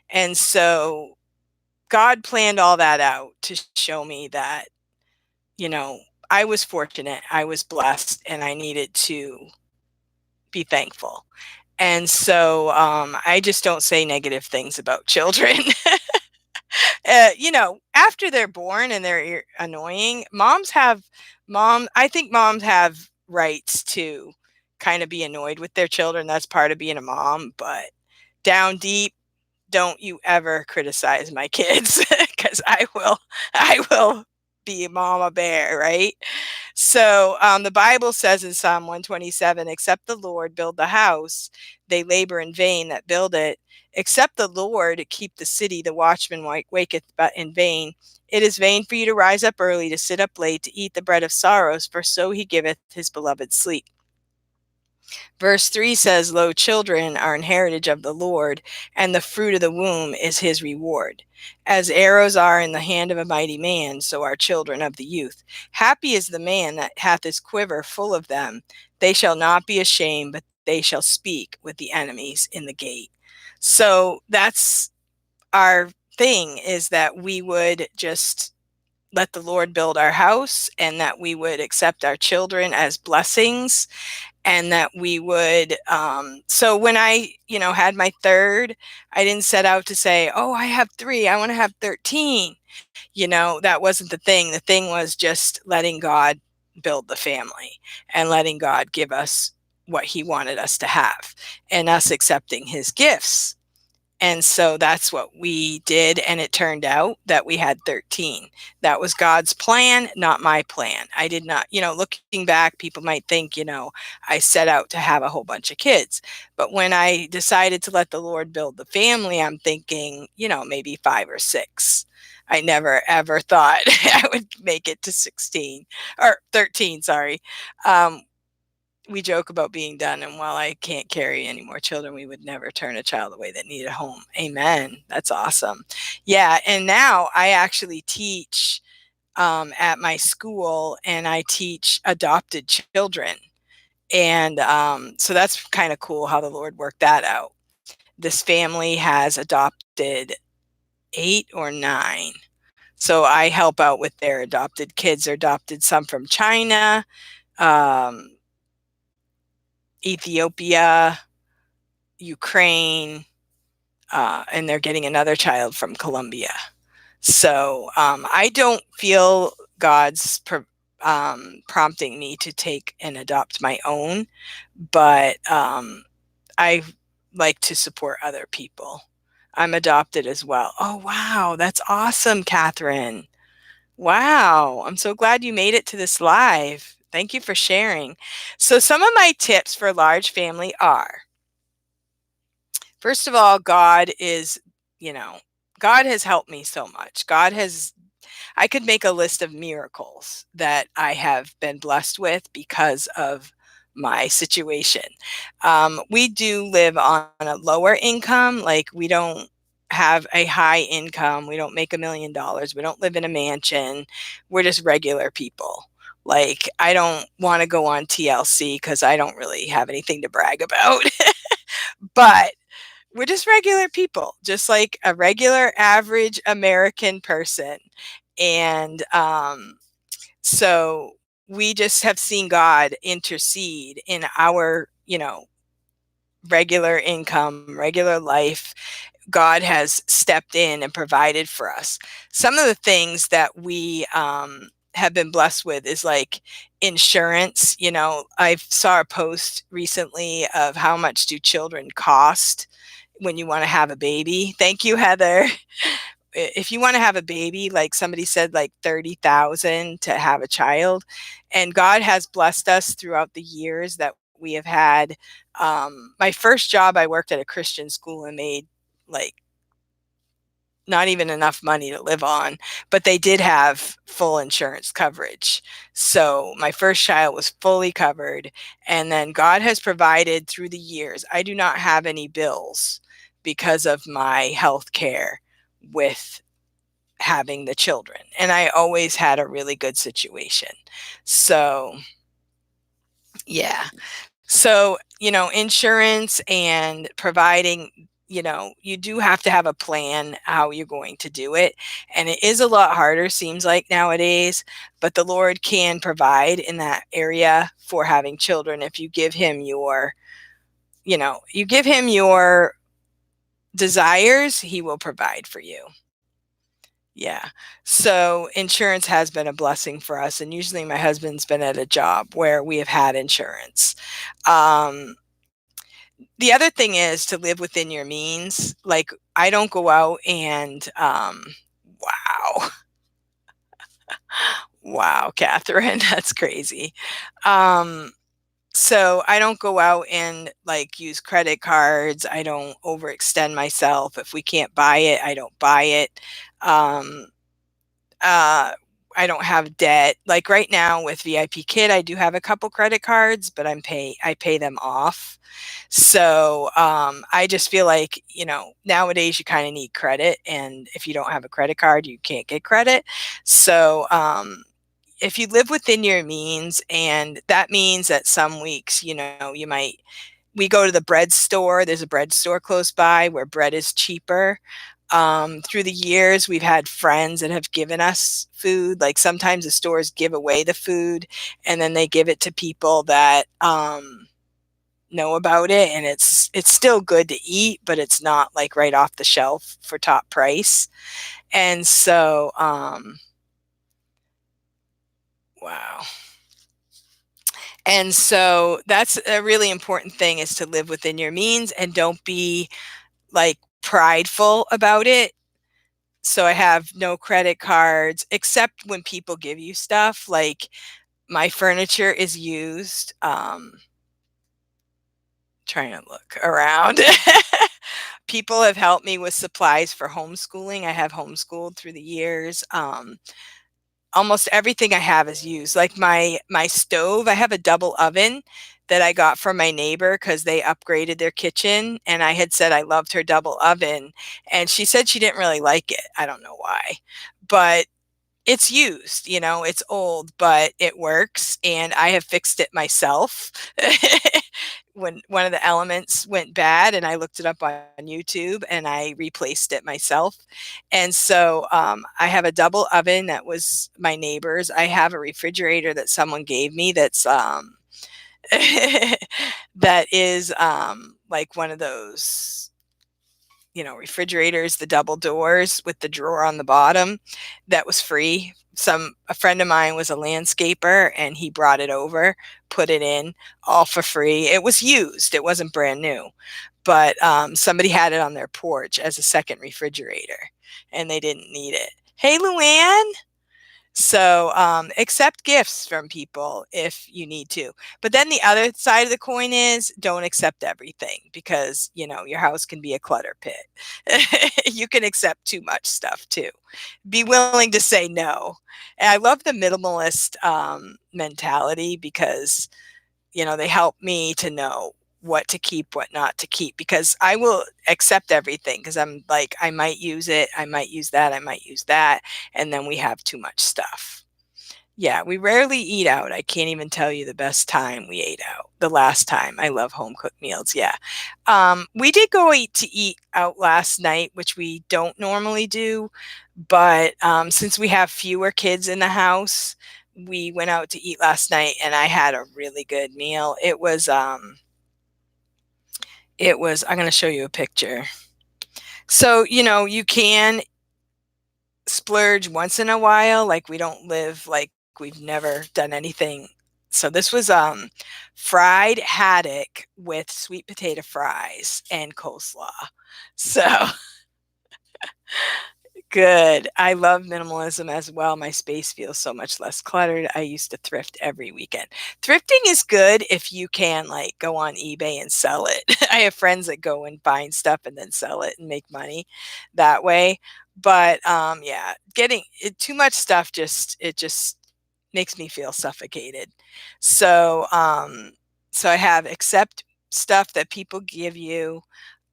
Speaker 1: And so God planned all that out to show me that, you know, I was fortunate, I was blessed, and I needed to be thankful. And so I just don't say negative things about children. After they're born and they're annoying, I think moms have rights to kind of be annoyed with their children. That's part of being a mom. But down deep, don't you ever criticize my kids because I will be mama bear, right? So the Bible says in Psalm 127, except the Lord build the house, they labor in vain that build it. Except the Lord keep the city, the watchman waketh but in vain. It is vain for you to rise up early, to sit up late, to eat the bread of sorrows, for so he giveth his beloved sleep. Verse 3 says, lo, children are an heritage of the Lord, and the fruit of the womb is his reward. As arrows are in the hand of a mighty man, so are children of the youth. Happy is the man that hath his quiver full of them. They shall not be ashamed, but they shall speak with the enemies in the gate. So that's our thing, is that we would just let the Lord build our house, and that we would accept our children as blessings, and that we would so when I had my third, I didn't set out to say, oh, I have 3, I want to have 13. That wasn't the thing. The thing was just letting God build the family, and letting God give us what he wanted us to have, and us accepting his gifts. And so that's what we did, and it turned out that we had 13. That was God's plan, not my plan. I did not, looking back, people might think, I set out to have a whole bunch of kids. But when I decided to let the Lord build the family, I'm thinking, maybe 5 or 6. I never ever thought I would make it to 16 or 13, sorry. We joke about being done, and while I can't carry any more children, we would never turn a child away that needed a home. Amen. That's awesome. Yeah, and now I actually teach at my school, and I teach adopted children. And so that's kind of cool how the Lord worked that out. This family has adopted 8 or 9. So I help out with their adopted kids. They're adopted some from China, um, Ethiopia, Ukraine, and they're getting another child from Colombia. So I don't feel God's prompting me to take and adopt my own, but I like to support other people. I'm adopted as well. Oh, wow. That's awesome, Catherine. Wow. I'm so glad you made it to this live. Thank you for sharing. So some of my tips for a large family are, first of all, God has helped me so much. I could make a list of miracles that I have been blessed with because of my situation. We do live on a lower income. Like, we don't have a high income. We don't make $1 million. We don't live in a mansion. We're just regular people. Like, I don't want to go on TLC because I don't really have anything to brag about. But we're just regular people, just like a regular average American person. And so we just have seen God intercede in our, regular income, regular life. God has stepped in and provided for us. Some of the things that we have been blessed with is like insurance. I saw a post recently of how much do children cost when you want to have a baby. Thank you, Heather. If you want to have a baby, like somebody said, like 30,000 to have a child. And God has blessed us throughout the years that we have had. My first job, I worked at a Christian school and made like not even enough money to live on, but they did have full insurance coverage. So my first child was fully covered, and then God has provided through the years. I do not have any bills because of my health care with having the children, and I always had a really good situation. So, yeah. So, insurance and providing, you do have to have a plan how you're going to do it. And it is a lot harder, seems like nowadays, but the Lord can provide in that area for having children if you give him your desires, he will provide for you. Yeah. So insurance has been a blessing for us. And usually my husband's been at a job where we have had insurance. Um, the other thing is to live within your means. Like, I don't go out and, wow, wow, Catherine, that's crazy. Um, so I don't go out and like use credit cards. I don't overextend myself. If we can't buy it, I don't buy it. Um, uh, I don't have debt. Like right now with VIP Kid, I do have a couple credit cards, but I pay them off. So I just feel like, nowadays you kind of need credit. And if you don't have a credit card, you can't get credit. So if you live within your means, and that means that some weeks, we go to the bread store. There's a bread store close by where bread is cheaper. Through the years, we've had friends that have given us food. Like sometimes the stores give away the food and then they give it to people that know about it, and it's still good to eat, but it's not like right off the shelf for top price. And so wow. And so that's a really important thing, is to live within your means and don't be like prideful about it. So I have no credit cards except when people give you stuff. Like my furniture is used. Trying to look around. People have helped me with supplies for homeschooling. I have homeschooled through the years. Almost everything I have is used. Like my stove, I have a double oven that I got from my neighbor because they upgraded their kitchen, and I had said I loved her double oven, and she said she didn't really like it. I don't know why, but it's used, it's old, but it works, and I have fixed it myself. When one of the elements went bad, and I looked it up on YouTube, and I replaced it myself. And so I have a double oven that was my neighbor's. I have a refrigerator that someone gave me that's that is like one of those refrigerators, the double doors with the drawer on the bottom, that was free. A friend of mine was a landscaper and he brought it over, put it in all for free. It was used. It wasn't brand new, but somebody had it on their porch as a second refrigerator and they didn't need it. Hey, Luann. So, accept gifts from people if you need to. But then the other side of the coin is, don't accept everything, because, your house can be a clutter pit. You can accept too much stuff too. Be willing to say no. And I love the minimalist mentality, because, they help me to know what to keep, what not to keep, because I will accept everything, because I'm like, I might use it, I might use that, I might use that, and then we have too much stuff. Yeah, we rarely eat out. I can't even tell you the best time we ate out. The last time. I love home cooked meals. Yeah. We did go eat out last night, which we don't normally do, but since we have fewer kids in the house, we went out to eat last night, and I had a really good meal. It was I'm going to show you a picture. So, you can splurge once in a while. Like, we don't live like we've never done anything. So this was fried haddock with sweet potato fries and coleslaw. So good. I love minimalism as well. My space feels so much less cluttered. I used to thrift every weekend. Thrifting is good if you can like go on eBay and sell it. I have friends that go and find stuff and then sell it and make money that way. But yeah, getting too much stuff just makes me feel suffocated. So so I have accept stuff that people give you.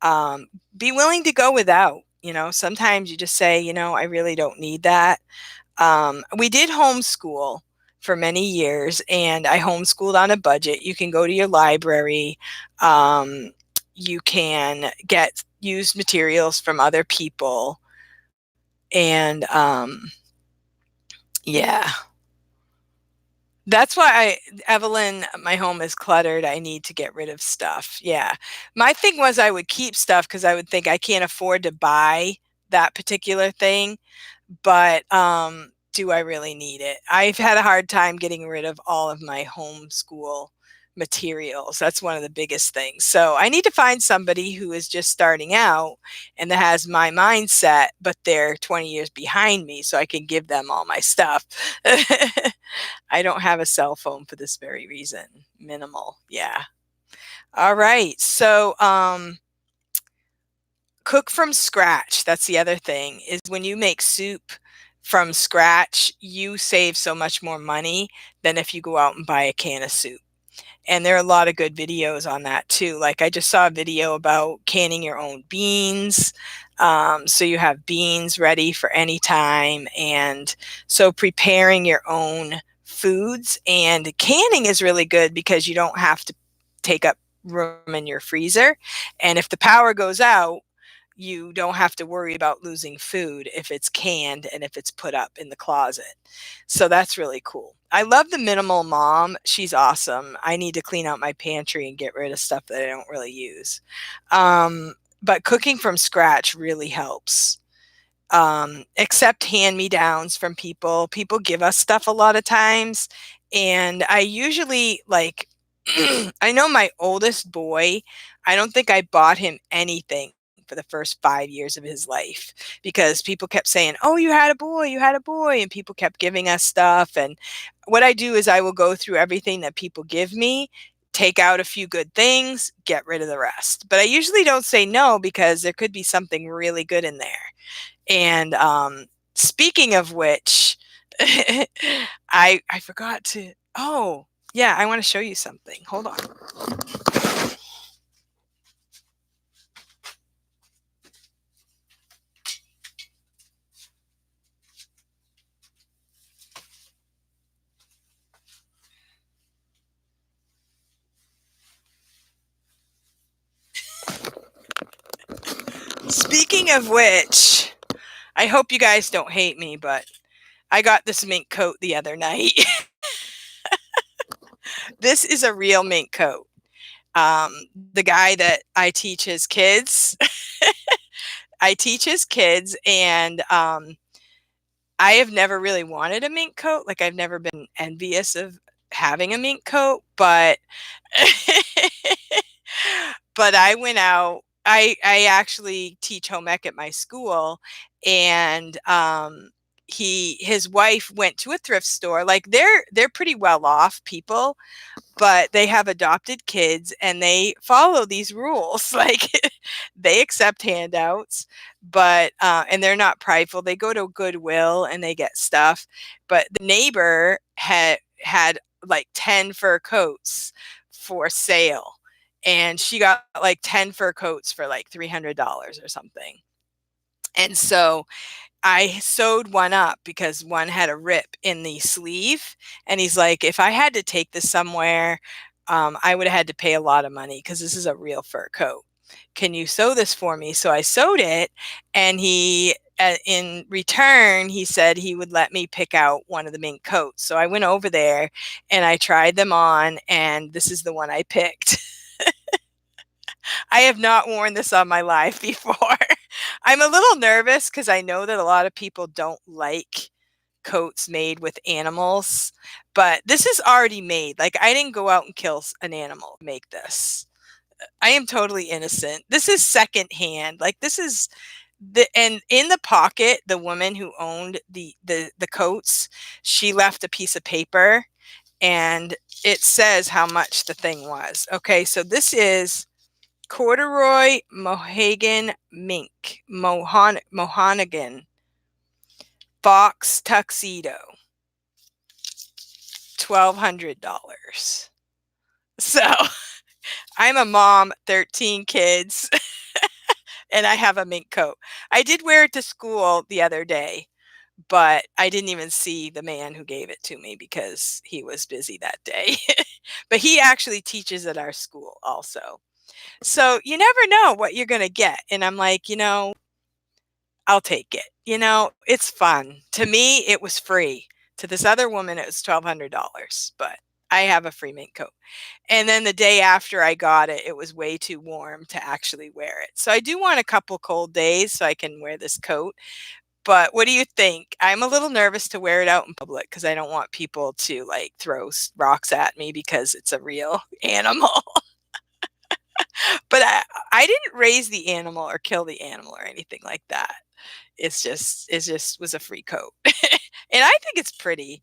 Speaker 1: Um, be willing to go without. You know, sometimes you just say, you know, I really don't need that. We did homeschool for many years, and I homeschooled on a budget. You can go to your library. Um, you can get used materials from other people, and yeah, that's why Evelyn, my home is cluttered. I need to get rid of stuff. Yeah. My thing was I would keep stuff because I would think I can't afford to buy that particular thing. But do I really need it? I've had a hard time getting rid of all of my homeschool materials. That's one of the biggest things. So I need to find somebody who is just starting out and that has my mindset, but they're 20 years behind me so I can give them all my stuff. I don't have a cell phone for this very reason. Minimal. Yeah. All right. So, cook from scratch. That's the other thing is when you make soup from scratch, you save so much more money than if you go out and buy a can of soup. And there are a lot of good videos on that too. Like I just saw a video about canning your own beans. So you have beans ready for any time. And so preparing your own foods and canning is really good because you don't have to take up room in your freezer. And if the power goes out, you don't have to worry about losing food if it's canned and if it's put up in the closet. So that's really cool. I love the minimal mom. She's awesome. I need to clean out my pantry and get rid of stuff that I don't really use. But cooking from scratch really helps. Accept hand-me-downs from people. People give us stuff a lot of times, and I usually like I know my oldest boy, I don't think I bought him anything for the first 5 years of his life because people kept saying, "Oh, you had a boy, you had a boy," and people kept giving us stuff, and what I do is I will go through everything that people give me, take out a few good things, get rid of the rest. But I usually don't say no because there could be something really good in there. And speaking of which, I forgot to. Oh, yeah, I want to show you something. Hold on. Speaking of which, I hope you guys don't hate me, but I got this mink coat the other night. This is a real mink coat. The guy that I teach his kids, I teach his kids, and I have never really wanted a mink coat. Like I've never been envious of having a mink coat, but but I went out. I actually teach home ec at my school, and his wife went to a thrift store. Like they're pretty well off people, but they have adopted kids and they follow these rules. Like they accept handouts, but and they're not prideful. They go to Goodwill and they get stuff. But the neighbor had like 10 fur coats for sale. And she got like 10 fur coats for like $300 or something. And so I sewed one up because one had a rip in the sleeve. And he's like, if I had to take this somewhere, I would have had to pay a lot of money because this is a real fur coat. Can you sew this for me? So I sewed it, and in return, he said he would let me pick out one of the mink coats. So I went over there and I tried them on, and this is the one I picked. I have not worn this on my life before. I'm a little nervous because I know that a lot of people don't like coats made with animals, but this is already made. Like I didn't go out and kill an animal to make this. I am totally innocent. This is secondhand. Like this is and in the pocket, the woman who owned the coats, she left a piece of paper and it says how much the thing was. Okay, so this is corduroy Mohegan mink, Mohonagan. Fox tuxedo, $1,200. So I'm a mom, 13 kids, and I have a mink coat. I did wear it to school the other day, but I didn't even see the man who gave it to me because he was busy that day. But he actually teaches at our school also. So you never know what you're going to get. And I'm like, I'll take it. It's fun. To me, it was free. To this other woman, it was $1,200, but I have a free mink coat. And then the day after I got it, it was way too warm to actually wear it. So I do want a couple cold days so I can wear this coat. But what do you think? I'm a little nervous to wear it out in public because I don't want people to like throw rocks at me because it's a real animal. But I didn't raise the animal or kill the animal or anything like that. It just was a free coat. And I think it's pretty.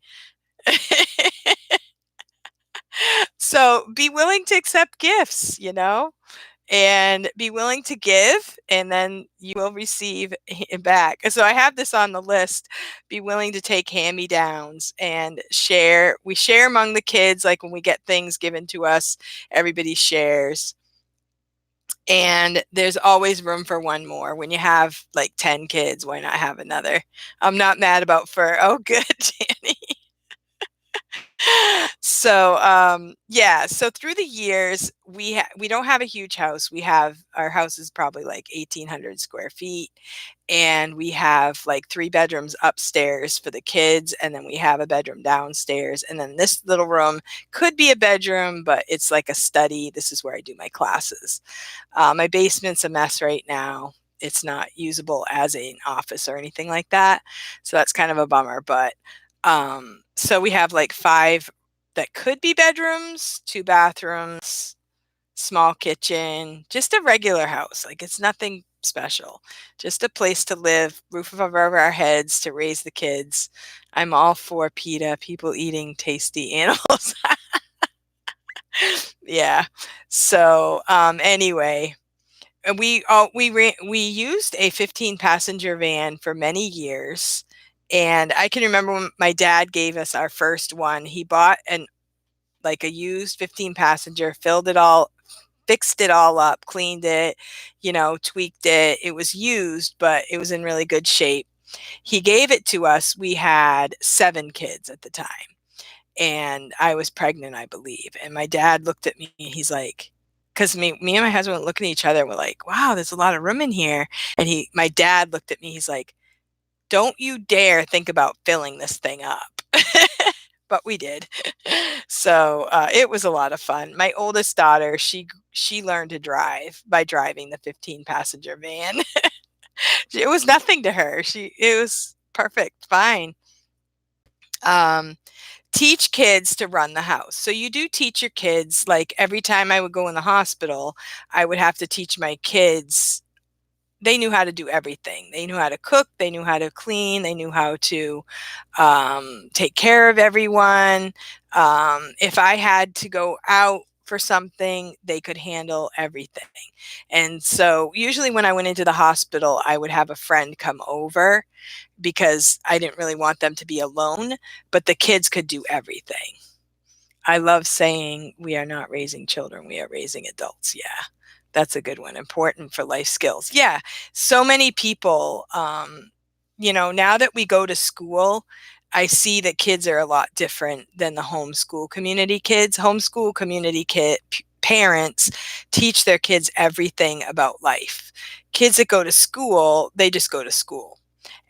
Speaker 1: So be willing to accept gifts, and be willing to give, and then you will receive it back. So I have this on the list. Be willing to take hand-me-downs and share. We share among the kids, like when we get things given to us, everybody shares. And there's always room for one more. When you have like 10 kids, why not have another? I'm not mad about fur. Oh, good, Danny. So yeah, so through the years we don't have a huge house. Our house is probably like 1,800 square feet, and we have like 3 bedrooms upstairs for the kids, and then we have a bedroom downstairs, and then this little room could be a bedroom, but it's like a study. This is where I do my classes. My basement's a mess right now. It's not usable as an office or anything like that, so that's kind of a bummer. But so we have like 5 that could be bedrooms, 2 bathrooms, small kitchen, just a regular house. Like it's nothing special, just a place to live, roof over our heads to raise the kids. I'm all for PETA, people eating tasty animals. Yeah. So anyway, and we used a 15 passenger van for many years. And I can remember when my dad gave us our first one. He bought a used 15 passenger, filled it all, fixed it all up, cleaned it, tweaked it. It was used, but it was in really good shape. He gave it to us. We had 7 kids at the time, and I was pregnant, I believe. And my dad looked at me and he's like, because me and my husband were looking at each other and we're like, wow, there's a lot of room in here. And my dad looked at me, he's like, don't you dare think about filling this thing up. But we did. So it was a lot of fun. My oldest daughter, she learned to drive by driving the 15 passenger van. It was nothing to her. It was perfect, fine. Um, Teach kids to run the house. So you do teach your kids, like every time I would go in the hospital, I would have to teach my kids. They knew how to do everything. They knew how to cook, they knew how to clean, they knew how to take care of everyone. If I had to go out for something, they could handle everything. And so usually when I went into the hospital, I would have a friend come over because I didn't really want them to be alone, but the kids could do everything. I love saying we are not raising children, we are raising adults. Yeah, that's a good one. Important for life skills. Yeah, so many people, now that we go to school, I see that kids are a lot different than the homeschool community kids. Homeschool community parents teach their kids everything about life. Kids that go to school, they just go to school.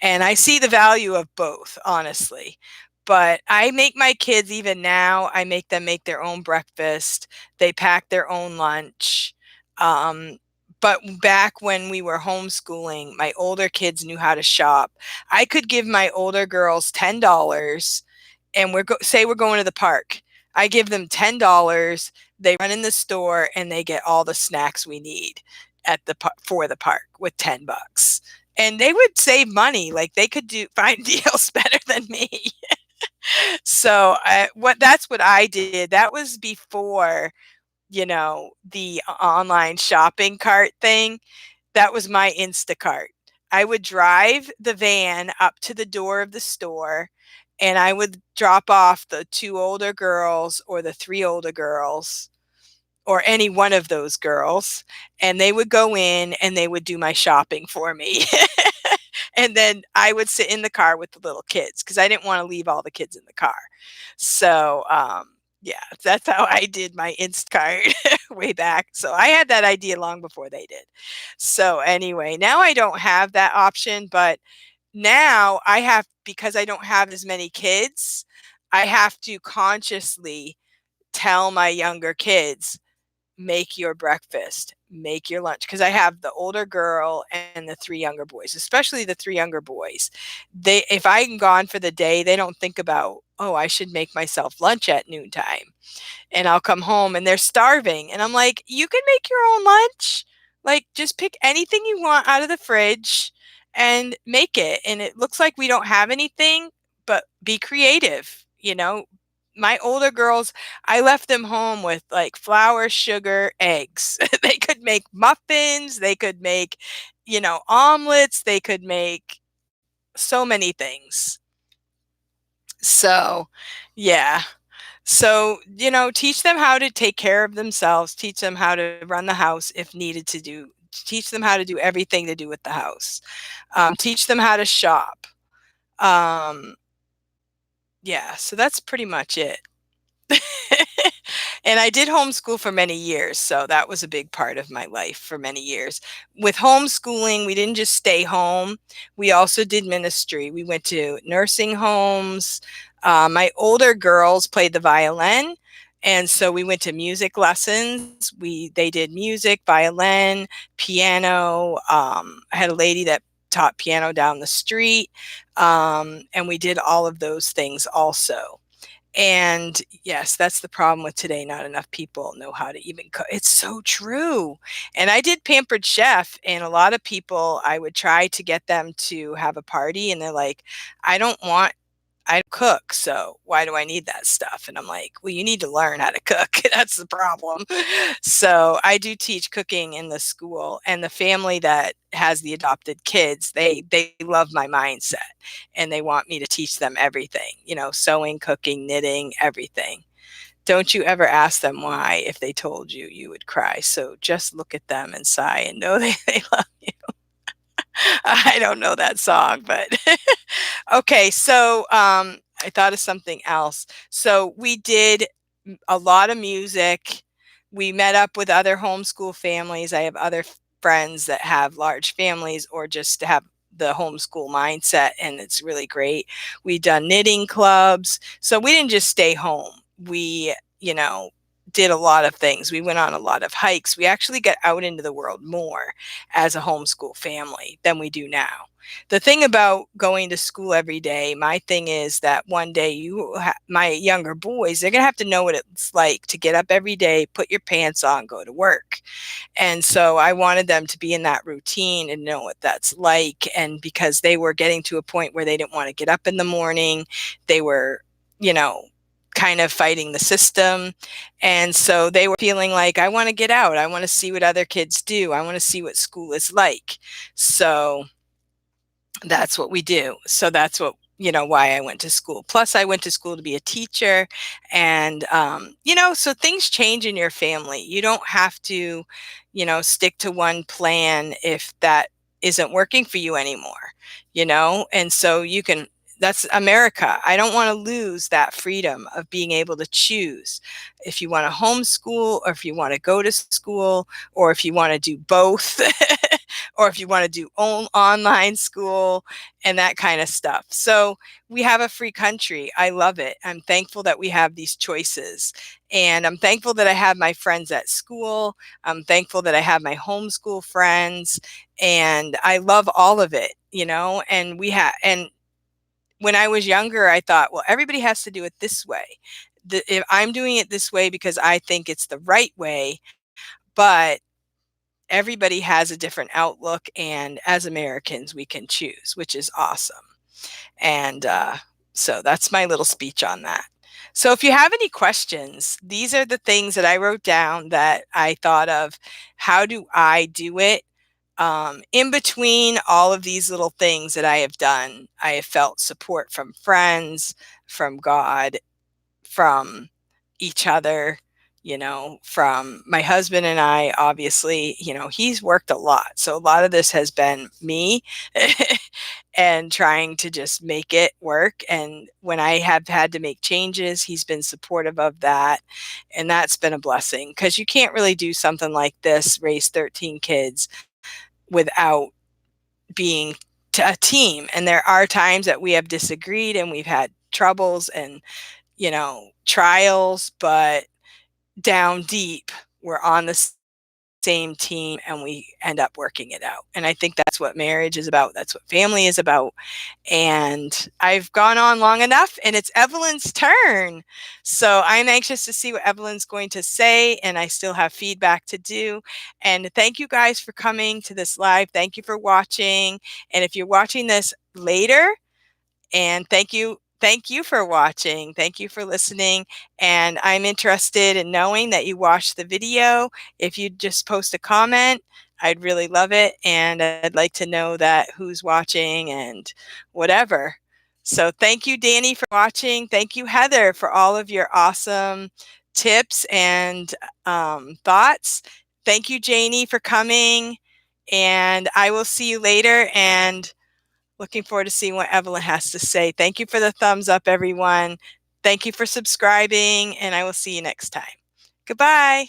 Speaker 1: And I see the value of both, honestly. But I make my kids, even now, I make them make their own breakfast. They pack their own lunch. Um, but back when we were homeschooling, my older kids knew how to shop. I could give my older girls $10 and say we're going to the park. I give them $10. They run in the store and they get all the snacks we need for the park with $10. And they would save money. Like they could find deals better than me. So that's what I did. That was before, the online shopping cart thing. That was my Instacart. I would drive the van up to the door of the store, and I would drop off the 2 older girls or the 3 older girls or any one of those girls, and they would go in and they would do my shopping for me. And then I would sit in the car with the little kids because I didn't wanna leave all the kids in the car. So, yeah, that's how I did my Instacart way back. So I had that idea long before they did. So anyway, now I don't have that option, but now I have, because I don't have as many kids, I have to consciously tell my younger kids, make your breakfast, make your lunch. Because I have the older girl and the 3 younger boys, especially the 3 younger boys. They, if I'm gone for the day, they don't think about, oh, I should make myself lunch at noontime. And I'll come home and they're starving. And I'm like, you can make your own lunch. Like, just pick anything you want out of the fridge and make it. And it looks like we don't have anything, but be creative. You know, my older girls, I left them home with like flour, sugar, eggs. They could make muffins, they could make, omelets, they could make so many things. So, yeah. So, teach them how to take care of themselves, teach them how to run the house if needed to do, teach them how to do everything to do with the house. Teach them how to shop. Um, yeah, so that's pretty much it. And I did homeschool for many years, so that was a big part of my life for many years. With homeschooling, we didn't just stay home, we also did ministry. We went to nursing homes. My older girls played the violin, and so we went to music lessons. They did music, violin, piano. I had a lady that taught piano down the street, and we did all of those things also. And yes, that's the problem with today. Not enough people know how to even cook. It's so true. And I did Pampered Chef, and a lot of people, I would try to get them to have a party, and they're like, I don't want, I cook, so why do I need that stuff? And I'm like, well, you need to learn how to cook. That's the problem. So I do teach cooking in the school, and the family that has the adopted kids, they love my mindset, and they want me to teach them everything, sewing, cooking, knitting, everything. Don't you ever ask them why. If they told you, you would cry. So just look at them and sigh and know they love you. I don't know that song, but okay. So I thought of something else. So we did a lot of music. We met up with other homeschool families. I have other friends that have large families or just have the homeschool mindset, and it's really great. We've done knitting clubs. So we didn't just stay home. We, did a lot of things. We went on a lot of hikes. We actually got out into the world more as a homeschool family than we do now. The thing about going to school every day, my thing is that one day my younger boys, they're going to have to know what it's like to get up every day, put your pants on, go to work. And so I wanted them to be in that routine and know what that's like. And because they were getting to a point where they didn't want to get up in the morning, they were, kind of fighting the system. And so they were feeling like, I want to get out. I want to see what other kids do. I want to see what school is like. So that's what we do. So that's what, why I went to school. Plus, I went to school to be a teacher. And, so things change in your family. You don't have to, stick to one plan if that isn't working for you anymore, and so you can. That's America. I don't want to lose that freedom of being able to choose if you want to homeschool or if you want to go to school or if you want to do both or if you want to do online school and that kind of stuff. So we have a free country. I love it. I'm thankful that we have these choices. And I'm thankful that I have my friends at school. I'm thankful that I have my homeschool friends. And I love all of it, and when I was younger, I thought, well, everybody has to do it this way. If I'm doing it this way because I think it's the right way, but everybody has a different outlook. And as Americans, we can choose, which is awesome. And so that's my little speech on that. So if you have any questions, these are the things that I wrote down that I thought of. How do I do it? in between all of these little things that I have done, I have felt support from friends, from God, from each other, from my husband and I. Obviously, he's worked a lot. So a lot of this has been me and trying to just make it work. And when I have had to make changes, he's been supportive of that. And that's been a blessing, because you can't really do something like this, raise 13 kids, without being a team. And there are times that we have disagreed and we've had troubles and, trials, but down deep, we're on the same team and we end up working it out. And I think that's what marriage is about. That's what family is about. And I've gone on long enough, and it's Evelyn's turn. So I'm anxious to see what Evelyn's going to say, and I still have feedback to do. And thank you guys for coming to this live. Thank you for watching. And if you're watching this later, and thank you for watching. Thank you for listening. And I'm interested in knowing that you watched the video. If you just post a comment, I'd really love it. And I'd like to know that who's watching and whatever. So thank you, Danny, for watching. Thank you, Heather, for all of your awesome tips and thoughts. Thank you, Janie, for coming. And I will see you later. And looking forward to seeing what Evelyn has to say. Thank you for the thumbs up, everyone. Thank you for subscribing, and I will see you next time. Goodbye.